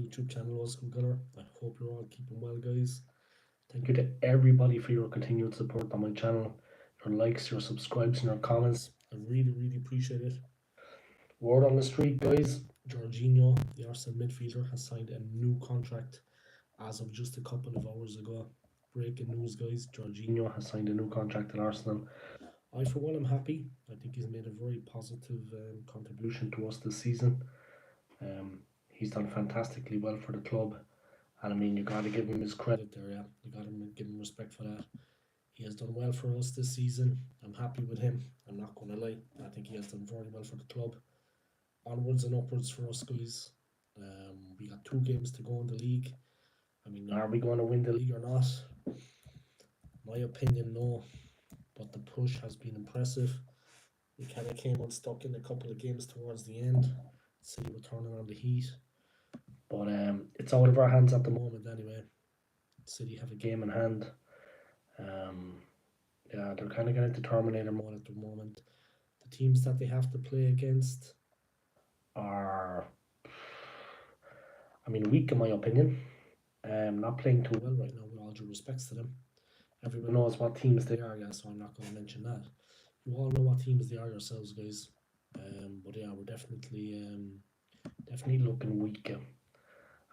YouTube channel, Skool. I hope you're all keeping well, guys. Thank you to everybody for your continued support on my channel, your likes, your subscribes, and your comments. I really appreciate it. Word on the street, guys. Jorginho, the Arsenal midfielder, has signed a new contract as of just a couple of hours ago. Breaking news, guys. Jorginho has signed a new contract at Arsenal. I, for one, am happy. I think he's made a very positive contribution to us this season. He's done fantastically well for the club, and I mean, you got to give him his credit there. Yeah, you got to give him respect for that. He has done well for us this season. I'm happy with him. I'm not going to lie. I think he has done very well for the club. Onwards and upwards for us, guys. We got 2 games to go in the league. I mean, are we going to win the league or not? My opinion, no. But the push has been impressive. We kind of came unstuck in a couple of games towards the end. City were turning on the heat. But it's out of our hands at the moment anyway. City have a game in hand. Yeah, they're kind of getting into Terminator mode at the moment. The teams that they have to play against are, I mean, weak in my opinion. Not playing too well right now, with all due respects to them. Everyone knows what teams they are, yeah, so I'm not going to mention that. You all know what teams they are yourselves, guys. But yeah, we're definitely looking weak.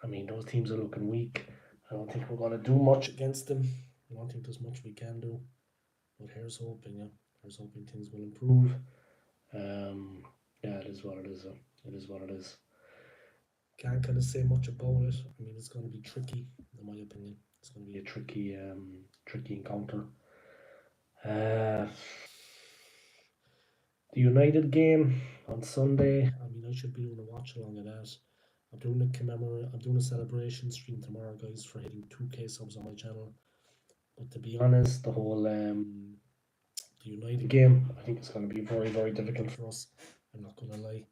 I mean, those teams are looking weak. I don't think we're going to do much against them. I don't think there's much we can do. But here's hoping, yeah. Here's hoping things will improve. Yeah, it is what it is. It is what it is. Can't kind of say much about it. I mean, it's going to be tricky, in my opinion. It's going to be a tricky encounter. The United game on Sunday. I mean, I should be doing a watch along of that. I'm doing a celebration stream tomorrow, guys, for hitting 2K subs on my channel. But to be honest, the whole the United game, I think it's going to be very difficult for us. I'm not going to lie.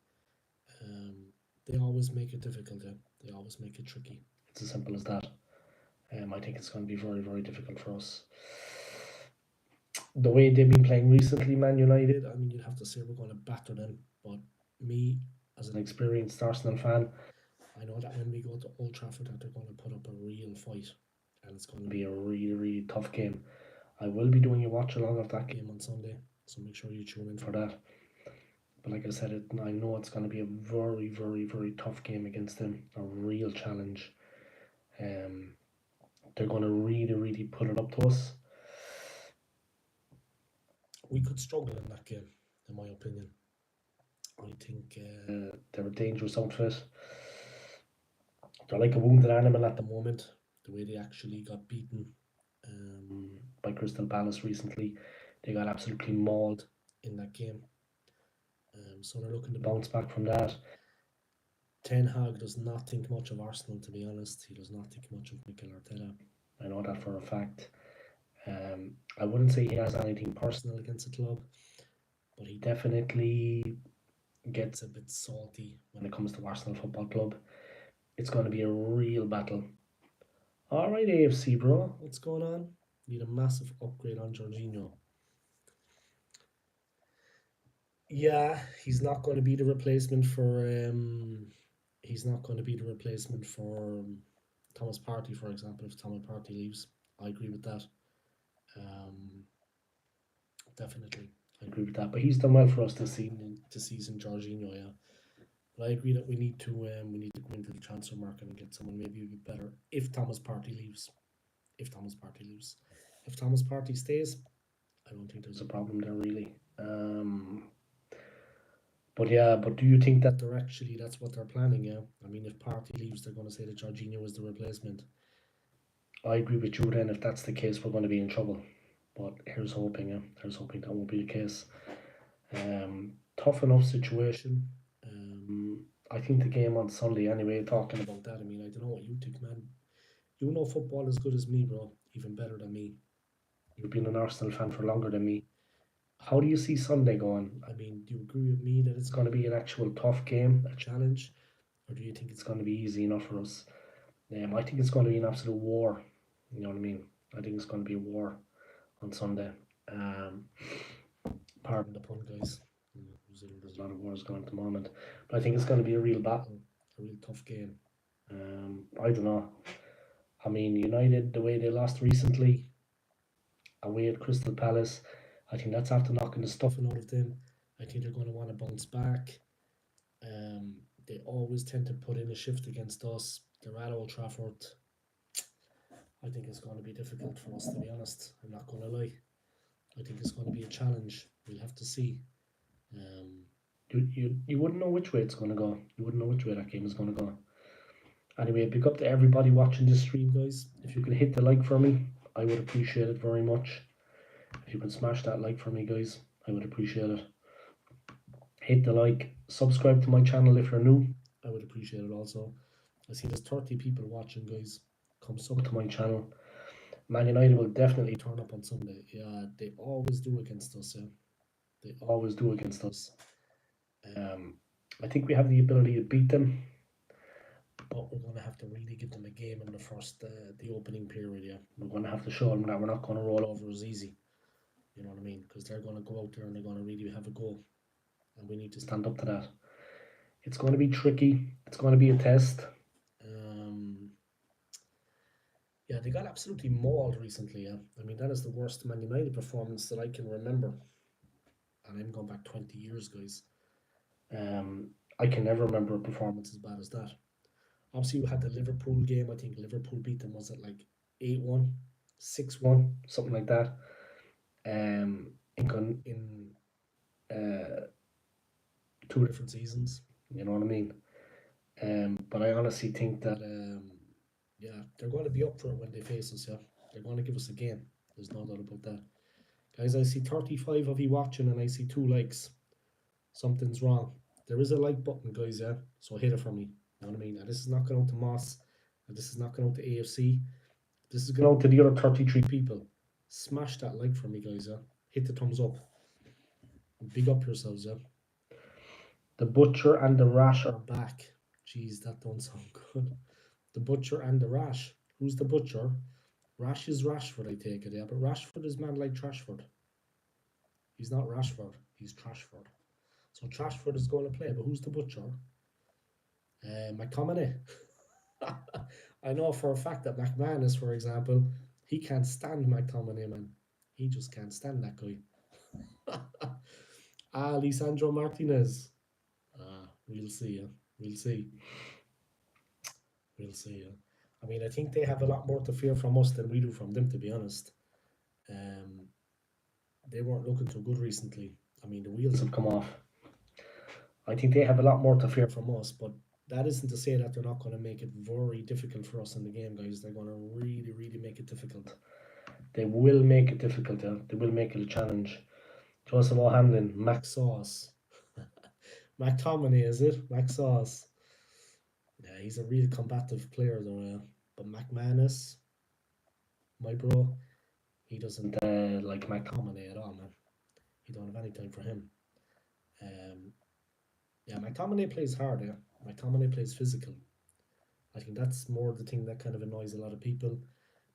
They always make it difficult. Yeah? They always make it tricky. It's as simple as that. I think it's going to be very difficult for us. The way they've been playing recently, Man United, I mean, you'd have to say we're going to batter them. But me, as an experienced Arsenal fan, I know that when we go to Old Trafford that they're going to put up a real fight. And it's going to be a really tough game. I will be doing a watch along of that game on Sunday, so make sure you tune in for that. But like I said, I know it's going to be a very tough game against them, a real challenge. They're going to really put it up to us. We could struggle in that game, in my opinion. I think they're a dangerous outfit. They're like a wounded animal at the moment, the way they actually got beaten by Crystal Palace recently. They got absolutely mauled in that game. So they're looking to bounce back from that. Ten Hag does not think much of Arsenal, to be honest. He does not think much of Mikel Arteta. I know that for a fact. I wouldn't say he has anything personal against the club, but he definitely gets a bit salty when it comes to Arsenal Football Club. It's going to be a real battle. Alright, AFC, bro. What's going on? Need a massive upgrade on Jorginho. Yeah, he's not going to be the replacement for Thomas Partey, for example. If Thomas Partey leaves, I agree with that. Definitely, I agree with that. But he's done well for us this season, Jorginho. Yeah, but I agree that we need to go into the transfer market and get someone maybe a bit better if Thomas Partey leaves. If Thomas Partey stays, I don't think there's a problem there really. But yeah, but do you think that that's what they're planning? Yeah, I mean, if Partey leaves, they're going to say that Jorginho is the replacement. I agree with you. Then, if that's the case, we're going to be in trouble. But here's hoping. Yeah, here's hoping that won't be the case. Tough enough situation. I think the game on Sunday. Anyway, talking about that, I mean, I don't know what you think, man. You know football as good as me, bro. Even better than me. You've been an Arsenal fan for longer than me. How do you see Sunday going? I mean, do you agree with me that it's going to be an actual tough game, a challenge? Or do you think it's going to be easy enough for us? I think it's going to be an absolute war. You know what I mean? I think it's going to be a war on Sunday. Pardon the pun, guys. New Zealand, there's a lot of wars going on at the moment. But I think it's going to be a real battle, a real tough game. I don't know. I mean, United, the way they lost recently away at Crystal Palace, I think that's after knocking the stuffing out of them. I think they're going to want to bounce back. Um, they always tend to put in a shift against us. They're at Old Trafford. I think it's going to be difficult for us, to be honest. I'm not going to lie. I think it's going to be a challenge. We'll have to see. Um, you wouldn't know which way it's going to go. You wouldn't know which way that game is going to go. Anyway, big up to everybody watching this stream, guys. If you could hit the like for me, I would appreciate it very much. If you can smash that like for me, guys, I would appreciate it. Hit the like, subscribe to my channel if you're new. I would appreciate it also. I see there's 30 people watching, guys. Come sub to my channel. Man United will definitely turn up on Sunday. Yeah, they always do against us. Yeah, they always do against us. I think we have the ability to beat them, but we're going to have to really give them a game in the opening period. Yeah, we're going to have to show them that we're not going to roll over as easy. You know what I mean? Because they're going to go out there and they're going to really have a goal, and we need to stand up to that. It's going to be tricky. It's going to be a test. Yeah, they got absolutely mauled recently. Yeah, I mean that is the worst Man United performance that I can remember, and I'm going back 20 years, guys. I can never remember a performance as bad as that. Obviously, we had the Liverpool game. I think Liverpool beat them, was it like 8-1, 6-1, something like that. In two different seasons. You know what I mean? But I honestly think that yeah, they're going to be up for it when they face us. Yeah, they're going to give us a game. There's no doubt about that. Guys, I see 35 of you watching and I see 2 likes. Something's wrong. There is a like button, guys, yeah? So hit it for me. You know what I mean? And this is not going out to Moss. And this is not going out to AFC. This is going out to the other 33 people. Smash that like for me, guys, yeah? Hit the thumbs up. And big up yourselves, yeah? The Butcher and the Rash are back. Jeez, that don't sound good. The Butcher and the Rash. Who's the Butcher? Rash is Rashford, I take it, yeah? But Rashford is man like Trashford. He's not Rashford. He's Trashford. So Trashford is going to play, but who's the Butcher? McTominay. I know for a fact that McManus, for example, he can't stand McTominay, man. He just can't stand that guy. Lisandro Martinez. We'll see. We'll see. We'll see. I mean, I think they have a lot more to fear from us than we do from them, to be honest. They weren't looking too good recently. I mean, the wheels have come off. I think they have a lot more to fear from us, but that isn't to say that they're not going to make it very difficult for us in the game, guys. They're going to really, really make it difficult. They will make it difficult, yeah. They will make it a challenge. Joseph O'Hanlon, Max Sauce. McTominay, is it? Max Sauce. Yeah, he's a real combative player, though, yeah. But McManus, my bro, he doesn't like McTominay at all, man. He don't have any time for him. Yeah, McTominay plays hard, yeah. McTominay plays physical. I think that's more the thing that kind of annoys a lot of people.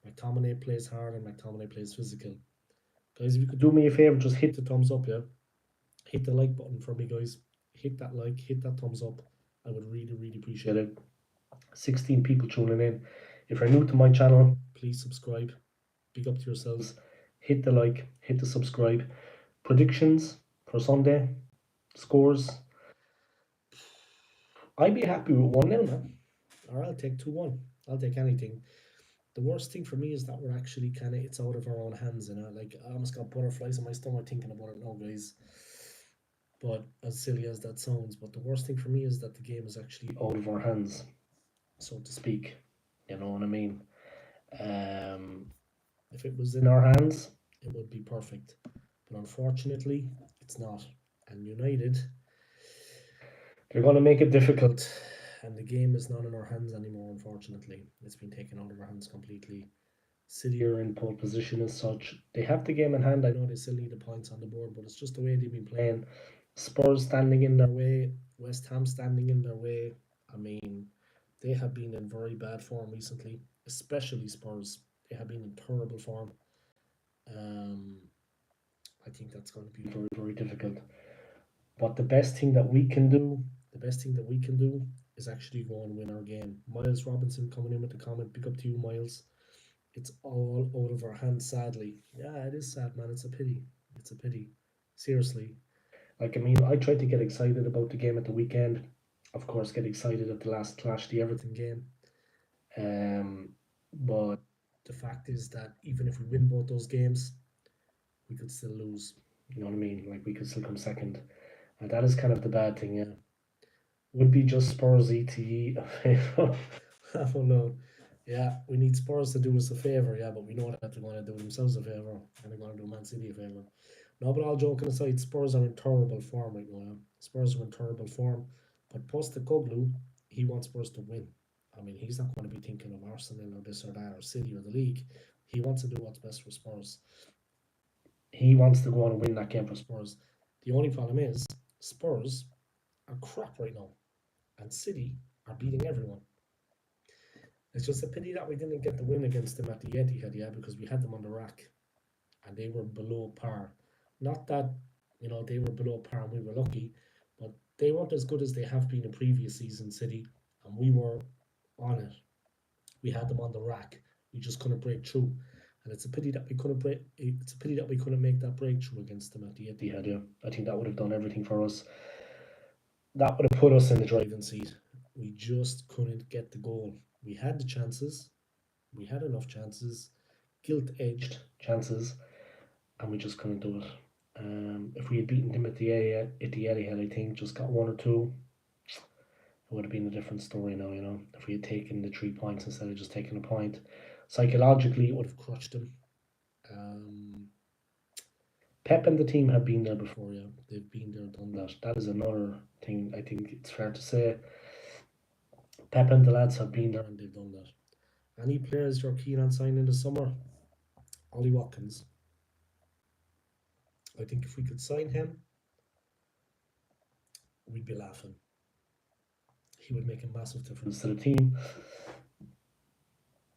McTominay plays hard and McTominay plays physical. Guys, if you could do me a favour, just hit the thumbs up, yeah? Hit the like button for me, guys. Hit that like, hit that thumbs up. I would really, really appreciate it. 16 people tuning in. If you're new to my channel, please subscribe. Big up to yourselves. Hit the like, hit the subscribe. Predictions for Sunday. Scores. I'd be happy with 1-0, man. Or I'll take 2-1. I'll take anything. The worst thing for me is that we're actually kind of, it's out of our own hands, you know. Like, I almost got butterflies in my stomach thinking about it now, guys. But as silly as that sounds, but the worst thing for me is that the game is actually out of our hands, so to speak. You know what I mean? If it was in our hands, it would be perfect. But unfortunately, it's not. And United, they're going to make it difficult. And the game is not in our hands anymore, unfortunately. It's been taken out of our hands completely. City are in pole position as such. They have the game in hand. I know they still need the points on the board, but it's just the way they've been playing. Spurs standing in their way. West Ham standing in their way. I mean, they have been in very bad form recently, especially Spurs. They have been in terrible form. I think that's going to be very, very difficult. But the best thing that we can do is actually going to win our game. Miles Robinson coming in with the comment. Big up to you, Miles. It's all out of our hands, sadly. Yeah, it is sad, man. It's a pity. It's a pity. Seriously. Like, I mean, I tried to get excited about the game at the weekend. Of course, get excited at the last Clash the Everton game. But the fact is that even if we win both those games, we could still lose. You know what I mean? Like, we could still come second. And that is kind of the bad thing, yeah. Would be just Spurs ETE a favour. I don't know. Yeah, we need Spurs to do us a favour, yeah, but we know that they're going to do themselves a favour and they're going to do Man City a favour. No, but all joking aside, Spurs are in terrible form right now. Yeah. Spurs are in terrible form. But Postecoglou, he wants Spurs to win. I mean, he's not going to be thinking of Arsenal or this or that or City or the league. He wants to do what's best for Spurs. He wants to go on and win that game for Spurs. The only problem is Spurs are crap right now, and City are beating everyone. It's just a pity that we didn't get the win against them at the Etihad, yeah, because we had them on the rack and they were below par. Not that they were below par and we were lucky, but they weren't as good as they have been in previous seasons, City, and we were on it. We had them on the rack. We just couldn't break through, and it's a pity that we couldn't break. It's a pity that we couldn't make that breakthrough against them at the Etihad. Yeah, I think that would have done everything for us. That would have put us in the driving seat. We just couldn't get the goal. We had the chances. We had enough chances, gilt-edged chances, and we just couldn't do it. If we had beaten them at the Etihad, I think just got one or two, it would have been a different story now. If we had taken the 3 points instead of just taking a point, psychologically it would have crushed them. Pep and the team have been there before, yeah. They've been there, done that. That is another thing I think it's fair to say. Pep and the lads have been there and they've done that. Any players you're keen on signing this summer? Ollie Watkins. I think if we could sign him, we'd be laughing. He would make a massive difference to the team.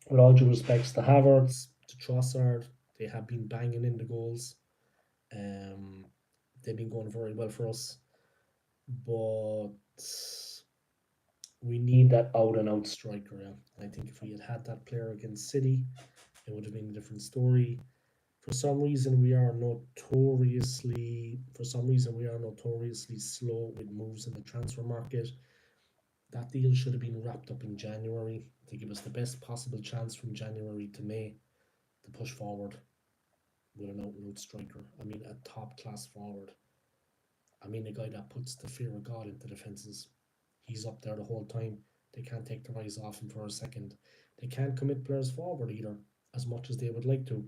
With all due respects to Havertz, to Trossard, they have been banging in the goals. They've been going very well for us. But we need that out and out striker. Yeah. I think if we had had that player against City, it would have been a different story. For some reason, we are notoriously slow with moves in the transfer market. That deal should have been wrapped up in January to give us the best possible chance from January to May to push forward with an out and out striker. I mean, a top class forward. I mean, a guy that puts the fear of God into defences. He's up there the whole time. They can't take their eyes off him for a second. They can't commit players forward either, as much as they would like to,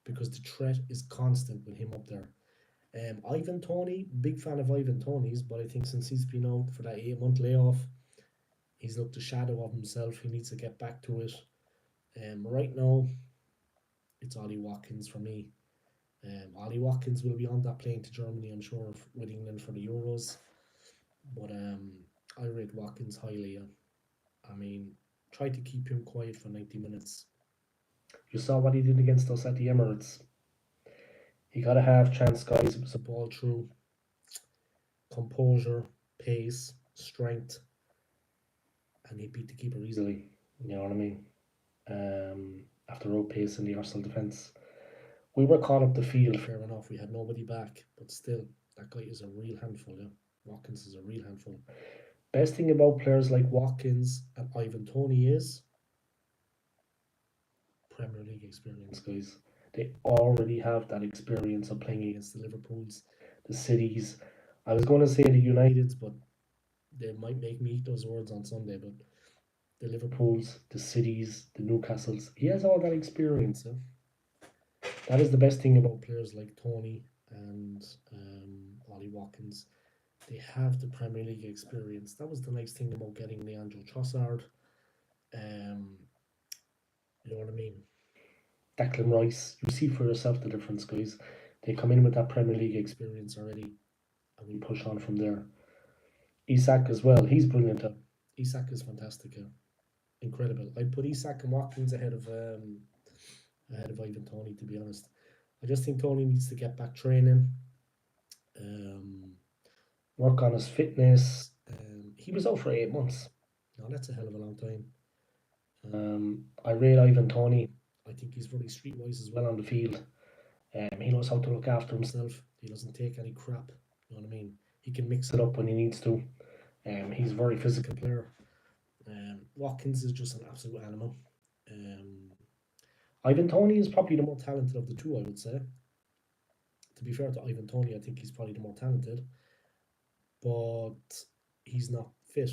because the threat is constant with him up there. Ivan Toney, big fan of Ivan Toney's, but I think since he's been out for that 8-month layoff, he's looked a shadow of himself. He needs to get back to it. Right now, it's Ollie Watkins for me. Ollie Watkins will be on that plane to Germany, I'm sure, with England for the Euros. But I rate Watkins highly. I mean, try to keep him quiet for 90 minutes. You saw what he did against us at the Emirates. He got a half chance, guys. It was a ball through. Composure, pace, strength, and he beat the keeper easily. You know what I mean? After road pace in the Arsenal defence. We were caught up the field, fair enough. We had nobody back, but still, that guy is a real handful. Yeah? Watkins is a real handful. Best thing about players like Watkins and Ivan Toney is Premier League experience, guys. They already have that experience of playing against the Liverpools, the Cities. I was going to say the Uniteds, but they might make me eat those words on Sunday. But the Liverpools, the Cities, the Newcastles, he has all that experience. That is the best thing about players like Toney and Ollie Watkins. They have the Premier League experience. That was the nice thing about getting Leandro Trossard. You know what I mean? Declan Rice. You see for yourself the difference, guys. They come in with that Premier League experience already, and we push on from there. Isak as well. He's brilliant. Isak is fantastic. Incredible. I'd put Isak and Watkins ahead of Ivan Toney, to be honest. I just think Toney needs to get back training, work on his fitness. He was out for 8 months. Now that's a hell of a long time. I rate Ivan Toney. I think he's really streetwise as well on the field. He knows how to look after himself. He doesn't take any crap. You know what I mean? He can mix it up when he needs to. He's a very physical player. Watkins is just an absolute animal. Um, Ivan Toney is probably the more talented of the two, I would say. To be fair to Ivan Toney, I think he's probably the more talented, but he's not fit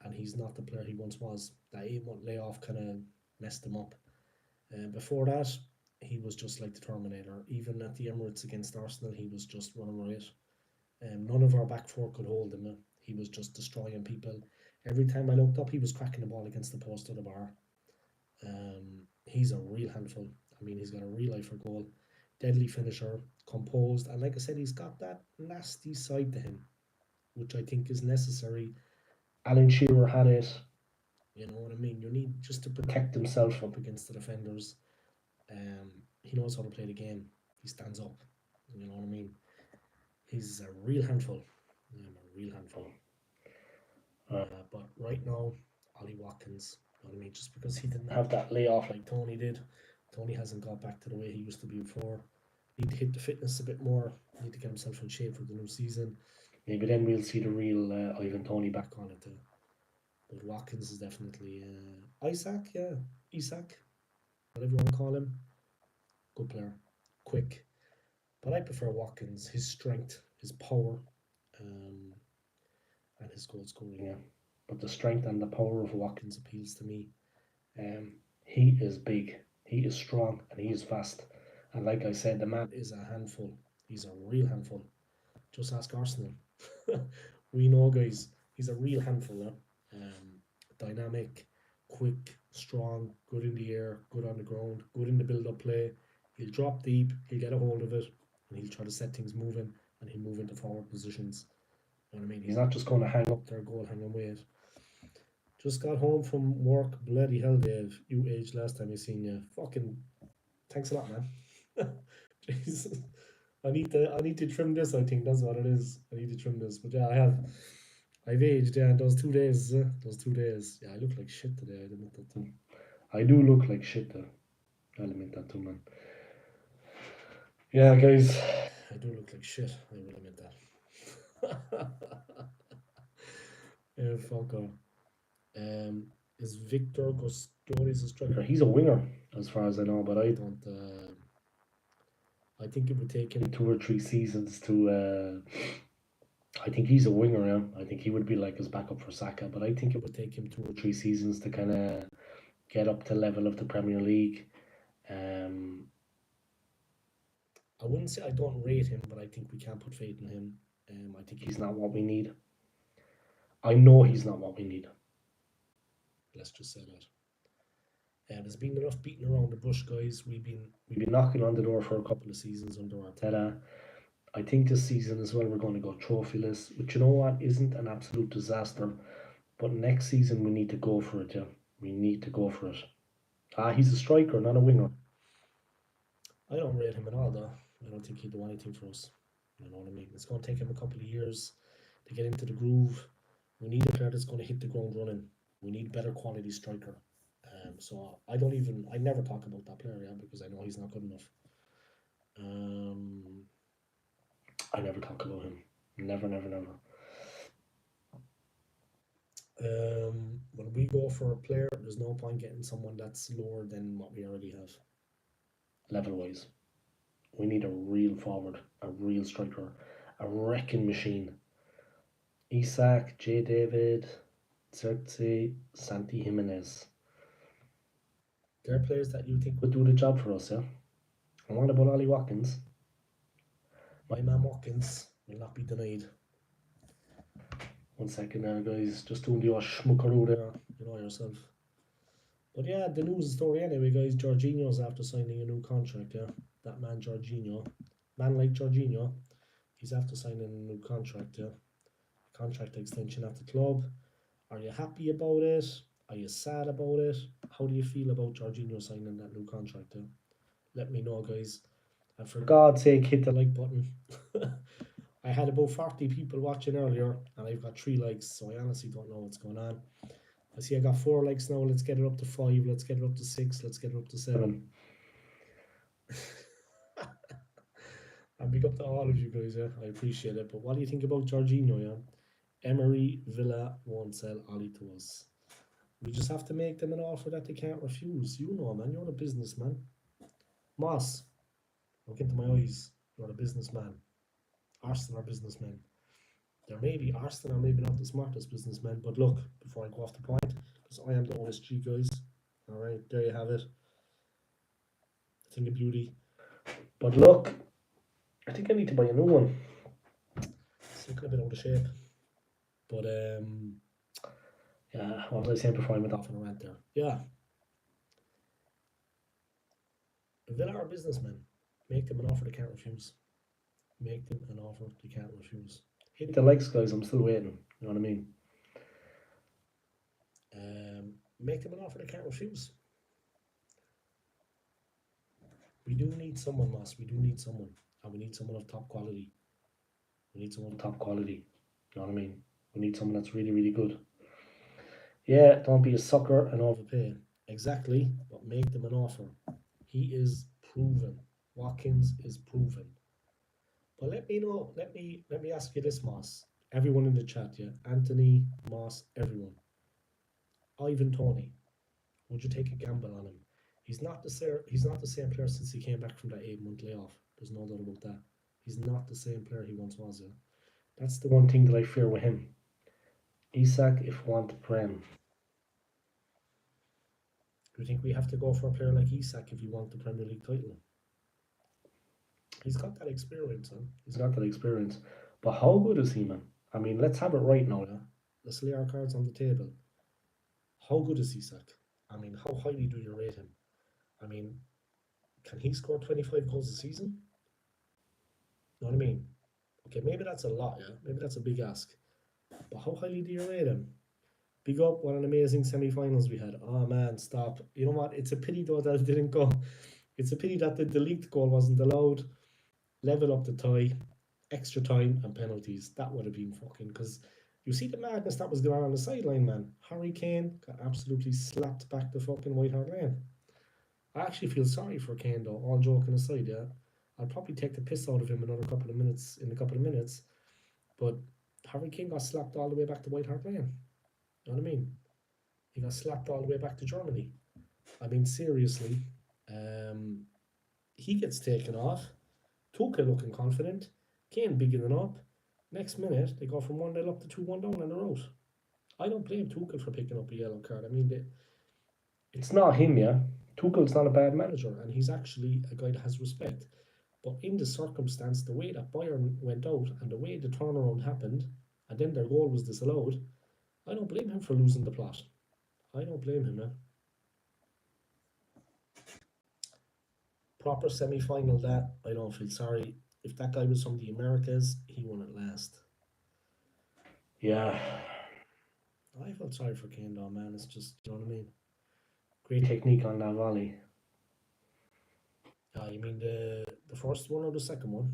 and he's not the player he once was. That 8 month layoff kind of messed him up. Before that, he was just like the Terminator. Even at the Emirates against Arsenal, he was just running riot. None of our back four could hold him. He was just destroying people. Every time I looked up, he was cracking the ball against the post or the bar. He's a real handful. I mean, he's got a real eye for goal. Deadly finisher, composed, and like I said, he's got that nasty side to him, which I think is necessary. Alan Shearer had it. You know what I mean? You need just to protect himself up against the defenders. He knows how to play the game. He stands up. You know what I mean? He's a real handful. A real handful. But right now, Ollie Watkins. You know what I mean? Just because he didn't have that layoff like Tony did, Tony hasn't got back to the way he used to be before. Need to hit the fitness a bit more. Need to get himself in shape for the new season. Maybe then we'll see the real Ivan Tony back on it. But Watkins is definitely Isaac, yeah, Isaac, whatever you want to call him. Good player, quick. But I prefer Watkins. His strength, his power, um, and his goal scoring. Yeah, but the strength and the power of Watkins appeals to me. Um, he is big, he is strong, and he is fast. And like I said, the man is a handful. He's a real handful. Just ask Arsenal. We know, guys. He's a real handful. Dynamic, quick, strong, good in the air, good on the ground, good in the build-up play. He'll drop deep. He'll get a hold of it, and he'll try to set things moving, and he'll move into forward positions. You know what I mean? He's not just going to hang up their goal, hang and wait. Just got home from work. Bloody hell, Dave. You aged last time I seen you. Fucking thanks a lot, man. Jesus. I need to trim this, I think that's what it is. I need to trim this. But yeah, I've aged, yeah, those 2 days. Those 2 days. Yeah, I look like shit today, I'll admit that too. I do look like shit though. I'll admit that too, man. Yeah, guys. I do look like shit, I will admit that. Yeah, fuck off. Is Victor Gostorius a striker? He's a winger, as far as I know, but I don't. I think it would take him 2 or 3 seasons to. I think he's a winger, yeah. I think he would be like his backup for Saka, but I think it would take him 2 or 3 seasons to kind of get up to level of the Premier League. Um, I wouldn't say I don't rate him, but I think we can't put faith in him. I think he's not what we need. I know he's not what we need. Let's just say that. There's been enough beating around the bush, guys. We've been knocking on the door for a couple of seasons under Arteta. I think this season as well we're going to go trophyless, which you know what isn't an absolute disaster. But next season we need to go for it, yeah. We need to go for it. He's a striker, not a winger. I don't rate him at all, though. I don't think he'd do anything for us. You know what I mean? It's going to take him a couple of years to get into the groove. We need a player that's going to hit the ground running. We need better quality striker. So I never talk about that player, yeah, because I know he's not good enough. Um, I never talk about him. Never, never, never. When we go for a player, there's no point getting someone that's lower than what we already have, level wise. We need a real forward, a real striker, a wrecking machine. Isak, J. David, Xerxes, Santi Jimenez. They're players that you think would do the job for us, yeah? And what about Ollie Watkins? My man Watkins will not be denied. 1 second there, guys. Just doing the schmuckaroo there. You know yourself. But yeah, the news story anyway, guys. Jorginho's after signing a new contract, yeah? That man, Jorginho. Man like Jorginho, he's after signing a new contract, yeah? Contract extension at the club. Are you happy about it? Are you sad about it? How do you feel about Jorginho signing that new contract, yeah? Let me know, guys. And for God's sake, hit the like button. I had about 40 people watching earlier, and I've got 3 likes, so I honestly don't know what's going on. I see I got 4 likes now. Let's get it up to 5. Let's get it up to 6. Let's get it up to 7. And big up to all of you guys, yeah. I appreciate it. But what do you think about Jorginho, yeah? Emery, Villa won't sell Ollie to us. We just have to make them an offer that they can't refuse. You know, man, you're a businessman. Moss, look into my eyes. You're a businessman. Arsenal are businessmen. There may be Arsenal are maybe not the smartest businessmen, but look, before I go off the point, because I am the OSG guys. Alright, there you have it. I think of beauty. But look, I think I need to buy a new one. It's looking a bit out of shape. But yeah, what was I saying before I went off on a rant there? Yeah. Villa are businessmen. Make them an offer they can't refuse. Make them an offer they can't refuse. Hit the likes, guys. I'm still waiting. You know what I mean? Make them an offer they can't refuse. We do need someone, Moss. We do need someone. And we need someone of top quality. We need someone of top quality. You know what I mean? We need someone that's really, really good. Yeah, don't be a sucker and overpay. Exactly, but make them an offer. He is proven. Watkins is proven. But let me know, let me ask you this, Moss. Everyone in the chat, yeah. Anthony, Moss, everyone. Ivan Toney. Would you take a gamble on him? He's not the same player since he came back from that 8-month layoff. There's no doubt about that. He's not the same player he once was. Yeah? That's the one thing that I fear with him. Isak, if want Prem. Do you think we have to go for a player like Isak if you want the Premier League title? He's got that experience, huh? He's got that experience. But how good is he, man? I mean, let's have it right now, yeah? Let's lay our cards on the table. How good is Isak? I mean, how highly do you rate him? I mean, can he score 25 goals a season? You know what I mean? Okay, maybe that's a lot, yeah? Maybe that's a big ask. But how highly do you rate him? Big up, what an amazing semi-finals we had. Oh, man, stop. You know what? It's a pity, though, that it didn't go. It's a pity that the leaked goal wasn't allowed. Level up the tie, extra time, and penalties. That would have been fucking... Because you see the madness that was going on the sideline, man. Harry Kane got absolutely slapped back to fucking White Hart Lane. I actually feel sorry for Kane, though, all joking aside, yeah. I'll probably take the piss out of him in a couple of minutes. But Harry Kane got slapped all the way back to White Hart Lane. You know what I mean? He got slapped all the way back to Germany. I mean, seriously. He gets taken off. Tuchel looking confident. Kane bigging it up. Next minute, they go from 1-0 up to 2-1 down and they're out. I don't blame Tuchel for picking up a yellow card. I mean, it's not him, yeah. Tuchel's not a bad manager, and he's actually a guy that has respect. But in the circumstance, the way that Bayern went out and the way the turnaround happened, and then their goal was disallowed, I don't blame him for losing the plot. I don't blame him, man. Proper semi-final that, I don't feel sorry. If that guy was from the Americas, he won it last. Yeah. I felt sorry for Kane though, man. It's just, you know what I mean? Great technique on that volley. You mean the first one or the second one?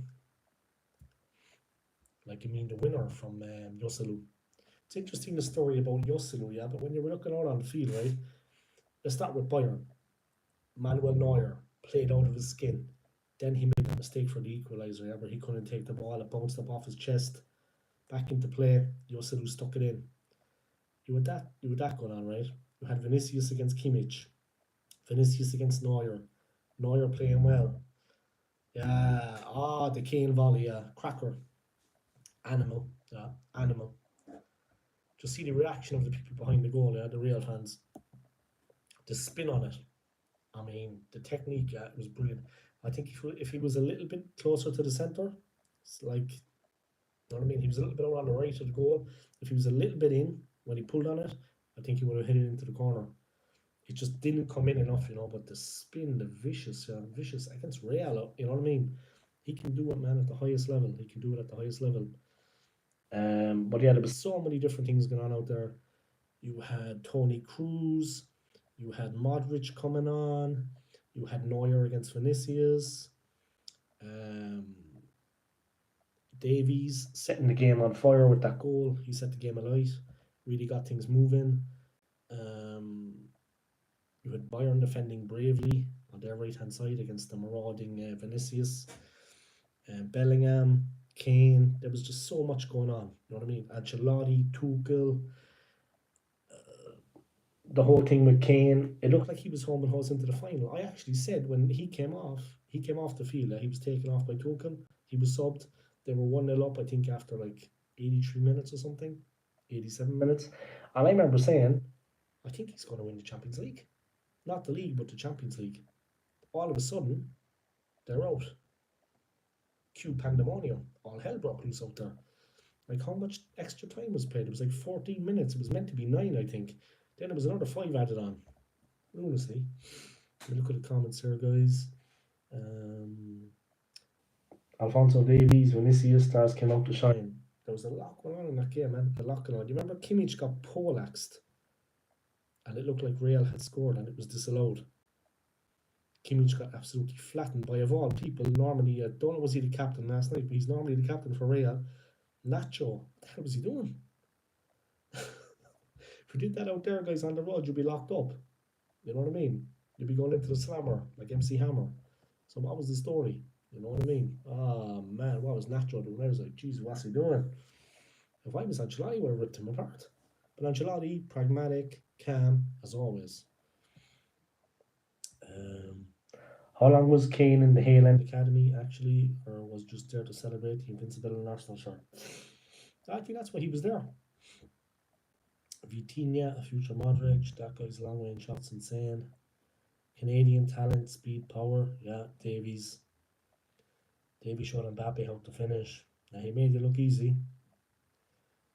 Like, you mean the winner from Joselu? It's interesting the story about Joselu, yeah, but when you were looking out on the field, right? Let's start with Bayern. Manuel Neuer played out of his skin. Then he made that mistake for the equaliser, yeah, where he couldn't take the ball. It bounced up off his chest. Back into play. Joselu stuck it in. You had that going on, right? You had Vinicius against Kimmich. Vinicius against Neuer. Neuer playing well. Yeah. The Kane volley, yeah. Cracker. Animal. Yeah. Animal. Just see the reaction of the people behind the goal, yeah, the real fans. The spin on it. I mean, the technique, yeah, it was brilliant. I think if he was a little bit closer to the centre, it's like, you know what I mean? He was a little bit on the right of the goal. If he was a little bit in when he pulled on it, I think he would have hit it into the corner. It just didn't come in enough, you know, but the spin, the vicious against Real, you know what I mean? He can do it, man, at the highest level. He can do it at the highest level. But yeah, there was so many different things going on out there. You had Toni Kroos, you had Modric coming on, you had Neuer against Vinicius, Davies setting the game on fire with that goal. He set the game alight, really got things moving. You had Bayern defending bravely on their right hand side against the marauding Vinicius, Bellingham, Kane. There was just so much going on. You know what I mean? Ancelotti, Tuchel, the whole thing with Kane. It looked like he was home and hose into the final. I actually said when he came off the field. He was taken off by Tuchel. He was subbed. They were 1-0 up, I think, after like 83 minutes or something, 87 minutes. And I remember saying, I think he's going to win the Champions League. Not the league, but the Champions League. All of a sudden, they're out. Cue pandemonium. All hell broke loose out there. Like, how much extra time was played? It was like 14 minutes. It was meant to be 9, I think. Then it was another 5 added on. Lunacy. Look at the comments here, guys. Alfonso Davies, Vinicius stars came out to shine. There was a lot going on in that game, man. A lot going on. You remember Kimmich got poleaxed, and it looked like Real had scored, and it was disallowed. Kimmich got absolutely flattened by, of all people, normally, I don't know was he the captain last night, but he's normally the captain for Real. Nacho, what the hell was he doing? If you did that out there, guys, on the road, you'd be locked up. You know what I mean? You'd be going into the slammer, like MC Hammer. So what was the story? You know what I mean? Oh, man, what was Nacho doing? I was like, Jesus, what's he doing? If I was Ancelotti, I would have ripped him apart. But Ancelotti, pragmatic, calm, as always. How long was Kane in the Hale End Academy, actually, or was just there to celebrate the invincible in Arsenal shirt? I think that's why he was there. Vitinha, a future Modric, that guy's long range shots insane. Canadian talent, speed, power, yeah, Davies. Davies showed Mbappe how to finish. Now he made it look easy.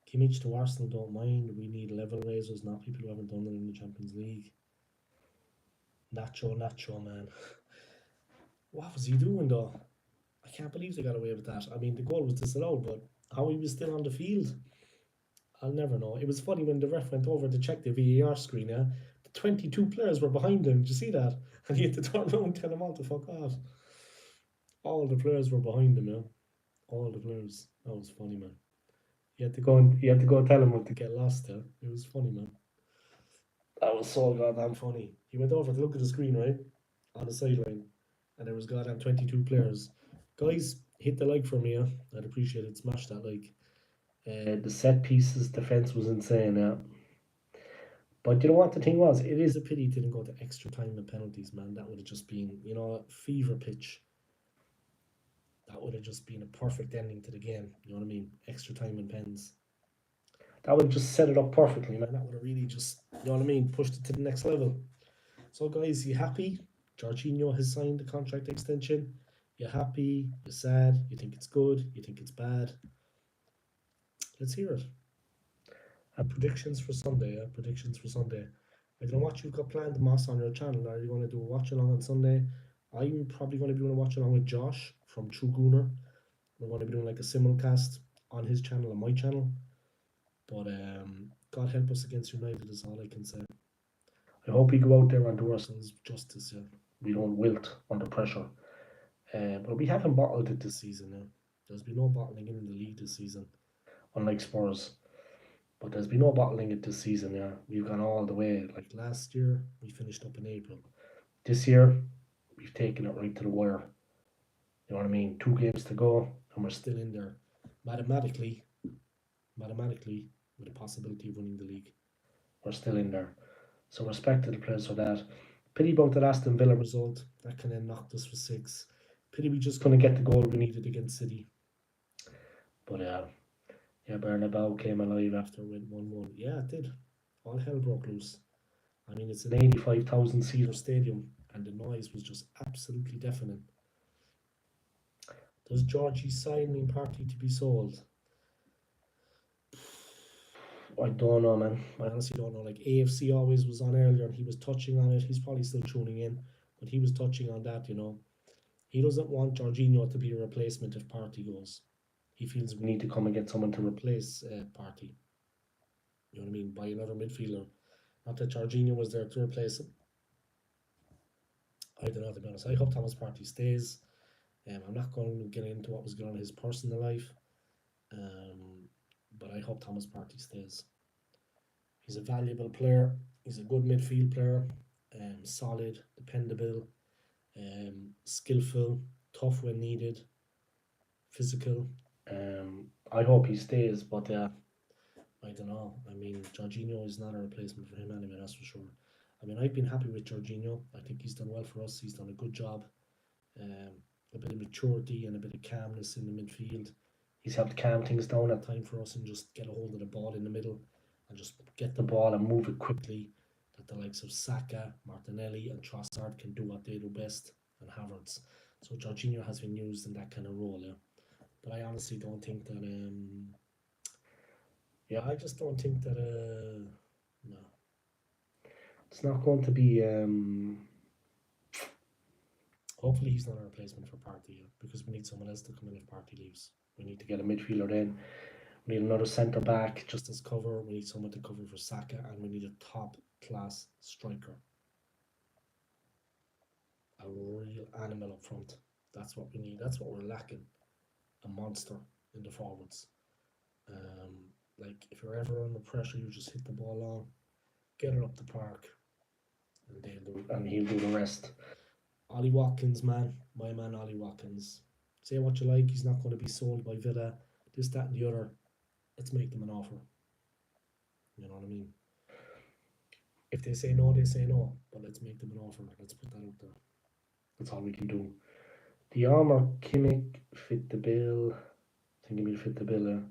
Kimmich to Arsenal, don't mind. We need level raisers, not people who haven't done it in the Champions League. Nacho, man. What was he doing though? I can't believe they got away with that. I mean, the goal was disallowed, but how he was still on the field, I'll never know. It was funny when the ref went over to check the VAR screen, yeah? The 22 players were behind him. Did you see that? And he had to turn around and tell them all to fuck off. All the players were behind him, yeah? All the players. That was funny, man. You had to go tell him what to get lost there. It was funny, man. That was so goddamn funny. He went over to look at the screen, right? On the sideline. And there was goddamn 22 players. Guys, hit the like for me, yeah? I'd appreciate it. Smash that like. The set pieces defense was insane, yeah. But you know what the thing was? It is a pity it didn't go to extra time and penalties, man. That would have just been, fever pitch. That would have just been a perfect ending to the game. You know what I mean? Extra time and pens. That would have just set it up perfectly, man. That would have really just, you know what I mean, pushed it to the next level. So, guys, you happy? Jorginho has signed the contract extension. You happy? You sad? You think it's good? You think it's bad? Let's hear it. And predictions for Sunday. Predictions for Sunday. I don't know what you've got planned, Moss, on your channel. Are you going to do a watch along on Sunday? I'm probably going to be doing a watch along with Josh from True Gooner. We're going to be doing like a simulcast on his channel and my channel. But God help us against United is all I can say. I hope we go out there and do ourselves justice. Yeah. We don't wilt under pressure. But we haven't bottled it this season. Yeah. There's been no bottling in the league this season, unlike Spurs. But there's been no bottling it this season, yeah. We've gone all the way. Like last year, we finished up in April. This year, we've taken it right to the wire. You know what I mean? 2 games to go, and we're still in there. Mathematically, with the possibility of winning the league, we're still in there. So respect to the players for that. Pity about the Aston Villa result. That kind of knocked us for 6. Pity we just couldn't get the goal we needed against City. But yeah, Bernabeu came alive after it went 1-1. Yeah, it did. All hell broke loose. I mean, it's an 85,000 seater stadium, and the noise was just absolutely deafening. Does Georgie signing party to be sold? I don't know, man. I honestly don't know. Like AFC always was on earlier, and he was touching on it. He's probably still tuning in, but he was touching on that. He doesn't want Jorginho to be a replacement if Partey goes. He feels we need to come and get someone to replace Partey. You know what I mean? By another midfielder. Not that Jorginho was there to replace him. I don't know, to be honest. I hope Thomas Partey stays. I'm not going to get into what was going on in his personal life. But I hope Thomas Partey stays. He's a valuable player. He's a good midfield player. solid, dependable, skillful, tough when needed, physical. I hope he stays, but I don't know. I mean, Jorginho is not a replacement for him anyway, that's for sure. I mean, I've been happy with Jorginho. I think he's done well for us. He's done a good job. Um, a bit of maturity and a bit of calmness in the midfield. He's helped calm things down at time for us and just get a hold of the ball in the middle and just get the ball and move it quickly. That the likes of Saka, Martinelli, and Trossard can do what they do best, and Havertz. So Jorginho has been used in that kind of role, yeah. But I honestly don't think that. Yeah, I just don't think that. No, it's not going to be. Hopefully, he's not a replacement for Partey because we need someone else to come in if Partey leaves. We need to get a midfielder in. We need another centre back just as cover. We need someone to cover for Saka, and we need a top class striker. A real animal up front. That's what we need. That's what we're lacking. A monster in the forwards. Like if you're ever under pressure, you just hit the ball long, get it up the park, and he'll do the rest. Ollie Watkins, man, my man Ollie Watkins. Say what you like, he's not going to be sold by Villa, this, that, and the other. Let's make them an offer. You know what I mean? If they say no, they say no. But let's make them an offer. Let's put that out there. That's all we can do. The armor Kimmich fit the bill. I think he will fit the bill there.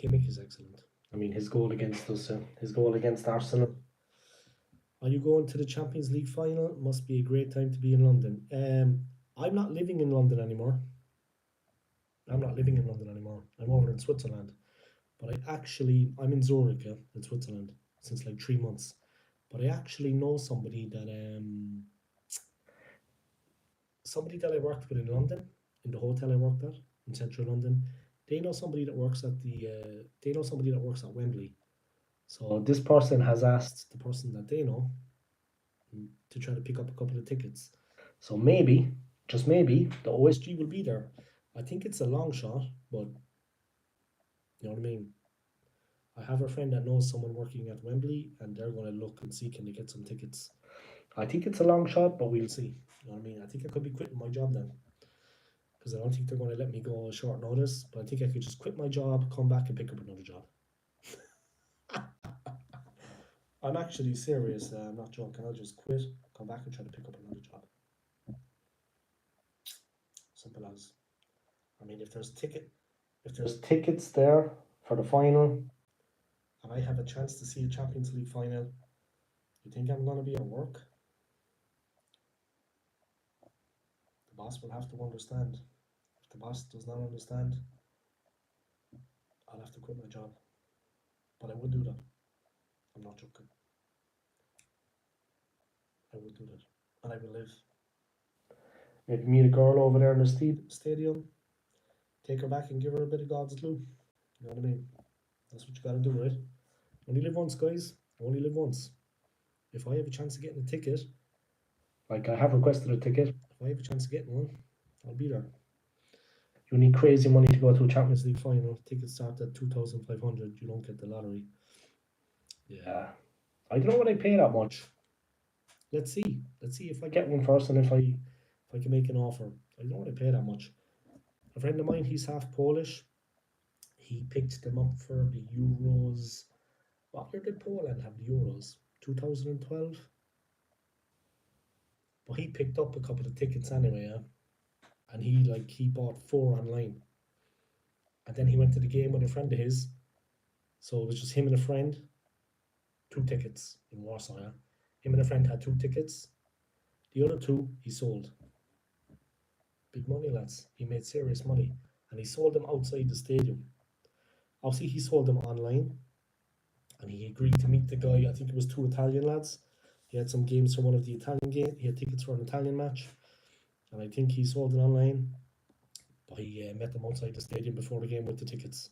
Kimmich is excellent. I mean, his goal against us, his goal against Arsenal. Are you going to the Champions League final? Must be a great time to be in London. I'm not living in London anymore. I'm over in Switzerland. But I'm in Zurich, in Switzerland, since like 3 months. But I actually know somebody that I worked with in London, in the hotel I worked at in central London. They know somebody that works at Wembley. So this person has asked the person that they know to try to pick up a couple of tickets. So maybe, just maybe, the OSG will be there. I think it's a long shot, but you know what I mean. I have a friend that knows someone working at Wembley, and they're going to look and see can they get some tickets. I think it's a long shot, but we'll see. You know what I mean? I think I could be quitting my job then, because I don't think they're going to let me go on short notice. But I think I could just quit my job, come back, and pick up another job. I'm actually serious. I'm not joking. I'll just quit, come back, and try to pick up another job. Simple as. I mean, if there's tickets there for the final, and I have a chance to see a Champions League final, you think I'm going to be at work? The boss will have to understand. If the boss does not understand, I'll have to quit my job. But I would do that. I'm not joking. I would do that. And I will live. Maybe meet a girl over there in the stadium, take her back and give her a bit of God's glue. You know what I mean? That's what you gotta do, right? Only live once, guys. Only live once. If I have a chance of getting a ticket, like I have requested a ticket, if I have a chance of getting one, I'll be there. You need crazy money to go to a Champions League final. Tickets start at 2,500. You don't get the lottery. Yeah. I don't know what I pay that much. Let's see. Let's see if I get one first and if I can make an offer. I don't know what I pay that much. A friend of mine, he's half Polish. He picked them up for the Euros. What year did Poland have the Euros? 2012? But he picked up a couple of tickets anyway, yeah? And he bought 4 online. And then he went to the game with a friend of his. So it was just him and a friend. 2 tickets in Warsaw, yeah? Him and a friend had 2 tickets. The other 2 he sold. Big money, lads. He made serious money. And he sold them outside the stadium. Obviously, he sold them online. And he agreed to meet the guy. I think it was 2 Italian lads. He had some games for one of the Italian games. He had tickets for an Italian match. And I think he sold it online. But he met them outside the stadium before the game with the tickets.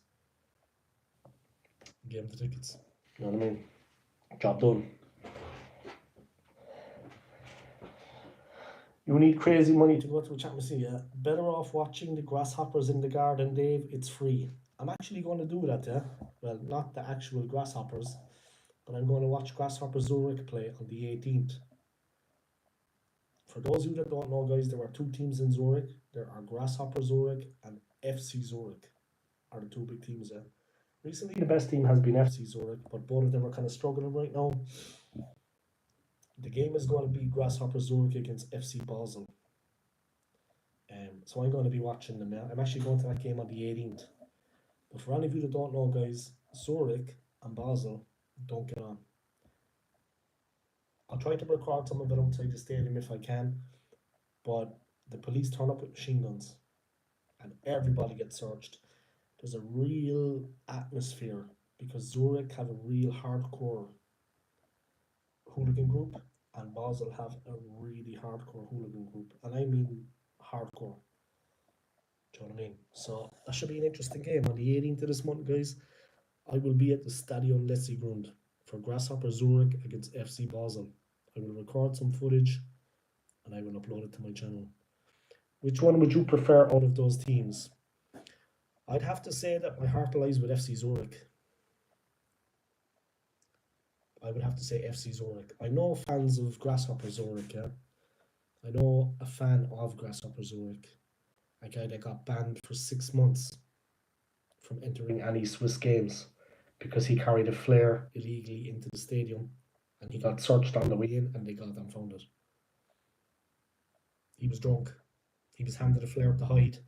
Gave him the tickets. You know what I mean? Job done. You need crazy money to go to a Champions League. Yeah? Better off watching the grasshoppers in the garden, Dave. It's free. I'm actually going to do that, yeah? Well, not the actual grasshoppers, but I'm going to watch Grasshopper Zurich play on the 18th. For those of you that don't know, guys, there are two teams in Zurich. There are Grasshopper Zurich and FC Zurich are the two big teams there. Recently, the best team has been FC Zurich, but both of them are kind of struggling right now. The game is going to be Grasshopper Zurich against FC Basel. So I'm going to be watching them now. I'm actually going to that game on the 18th. But for any of you that don't know, guys, Zurich and Basel don't get on. I'll try to record some of it outside the stadium if I can, but the police turn up with machine guns and everybody gets searched. There's a real atmosphere because Zurich have a real hardcore hooligan group and Basel have a really hardcore hooligan group. And I mean hardcore. Do you know what I mean? So that should be an interesting game on the 18th of this month, guys. I will be at the Stadion Letzigrund for Grasshopper Zurich against FC Basel. I will record some footage and I will upload it to my channel. Which one would you prefer out of those teams? I'd have to say that my heart lies with FC Zurich. I would have to say FC Zurich. I know fans of Grasshopper Zurich, yeah. I know a fan of Grasshopper Zurich. A guy that got banned for 6 months from entering any Swiss games because he carried a flare illegally into the stadium and he got searched on the way in and they got him found it. He was drunk. He was handed a flare to hide.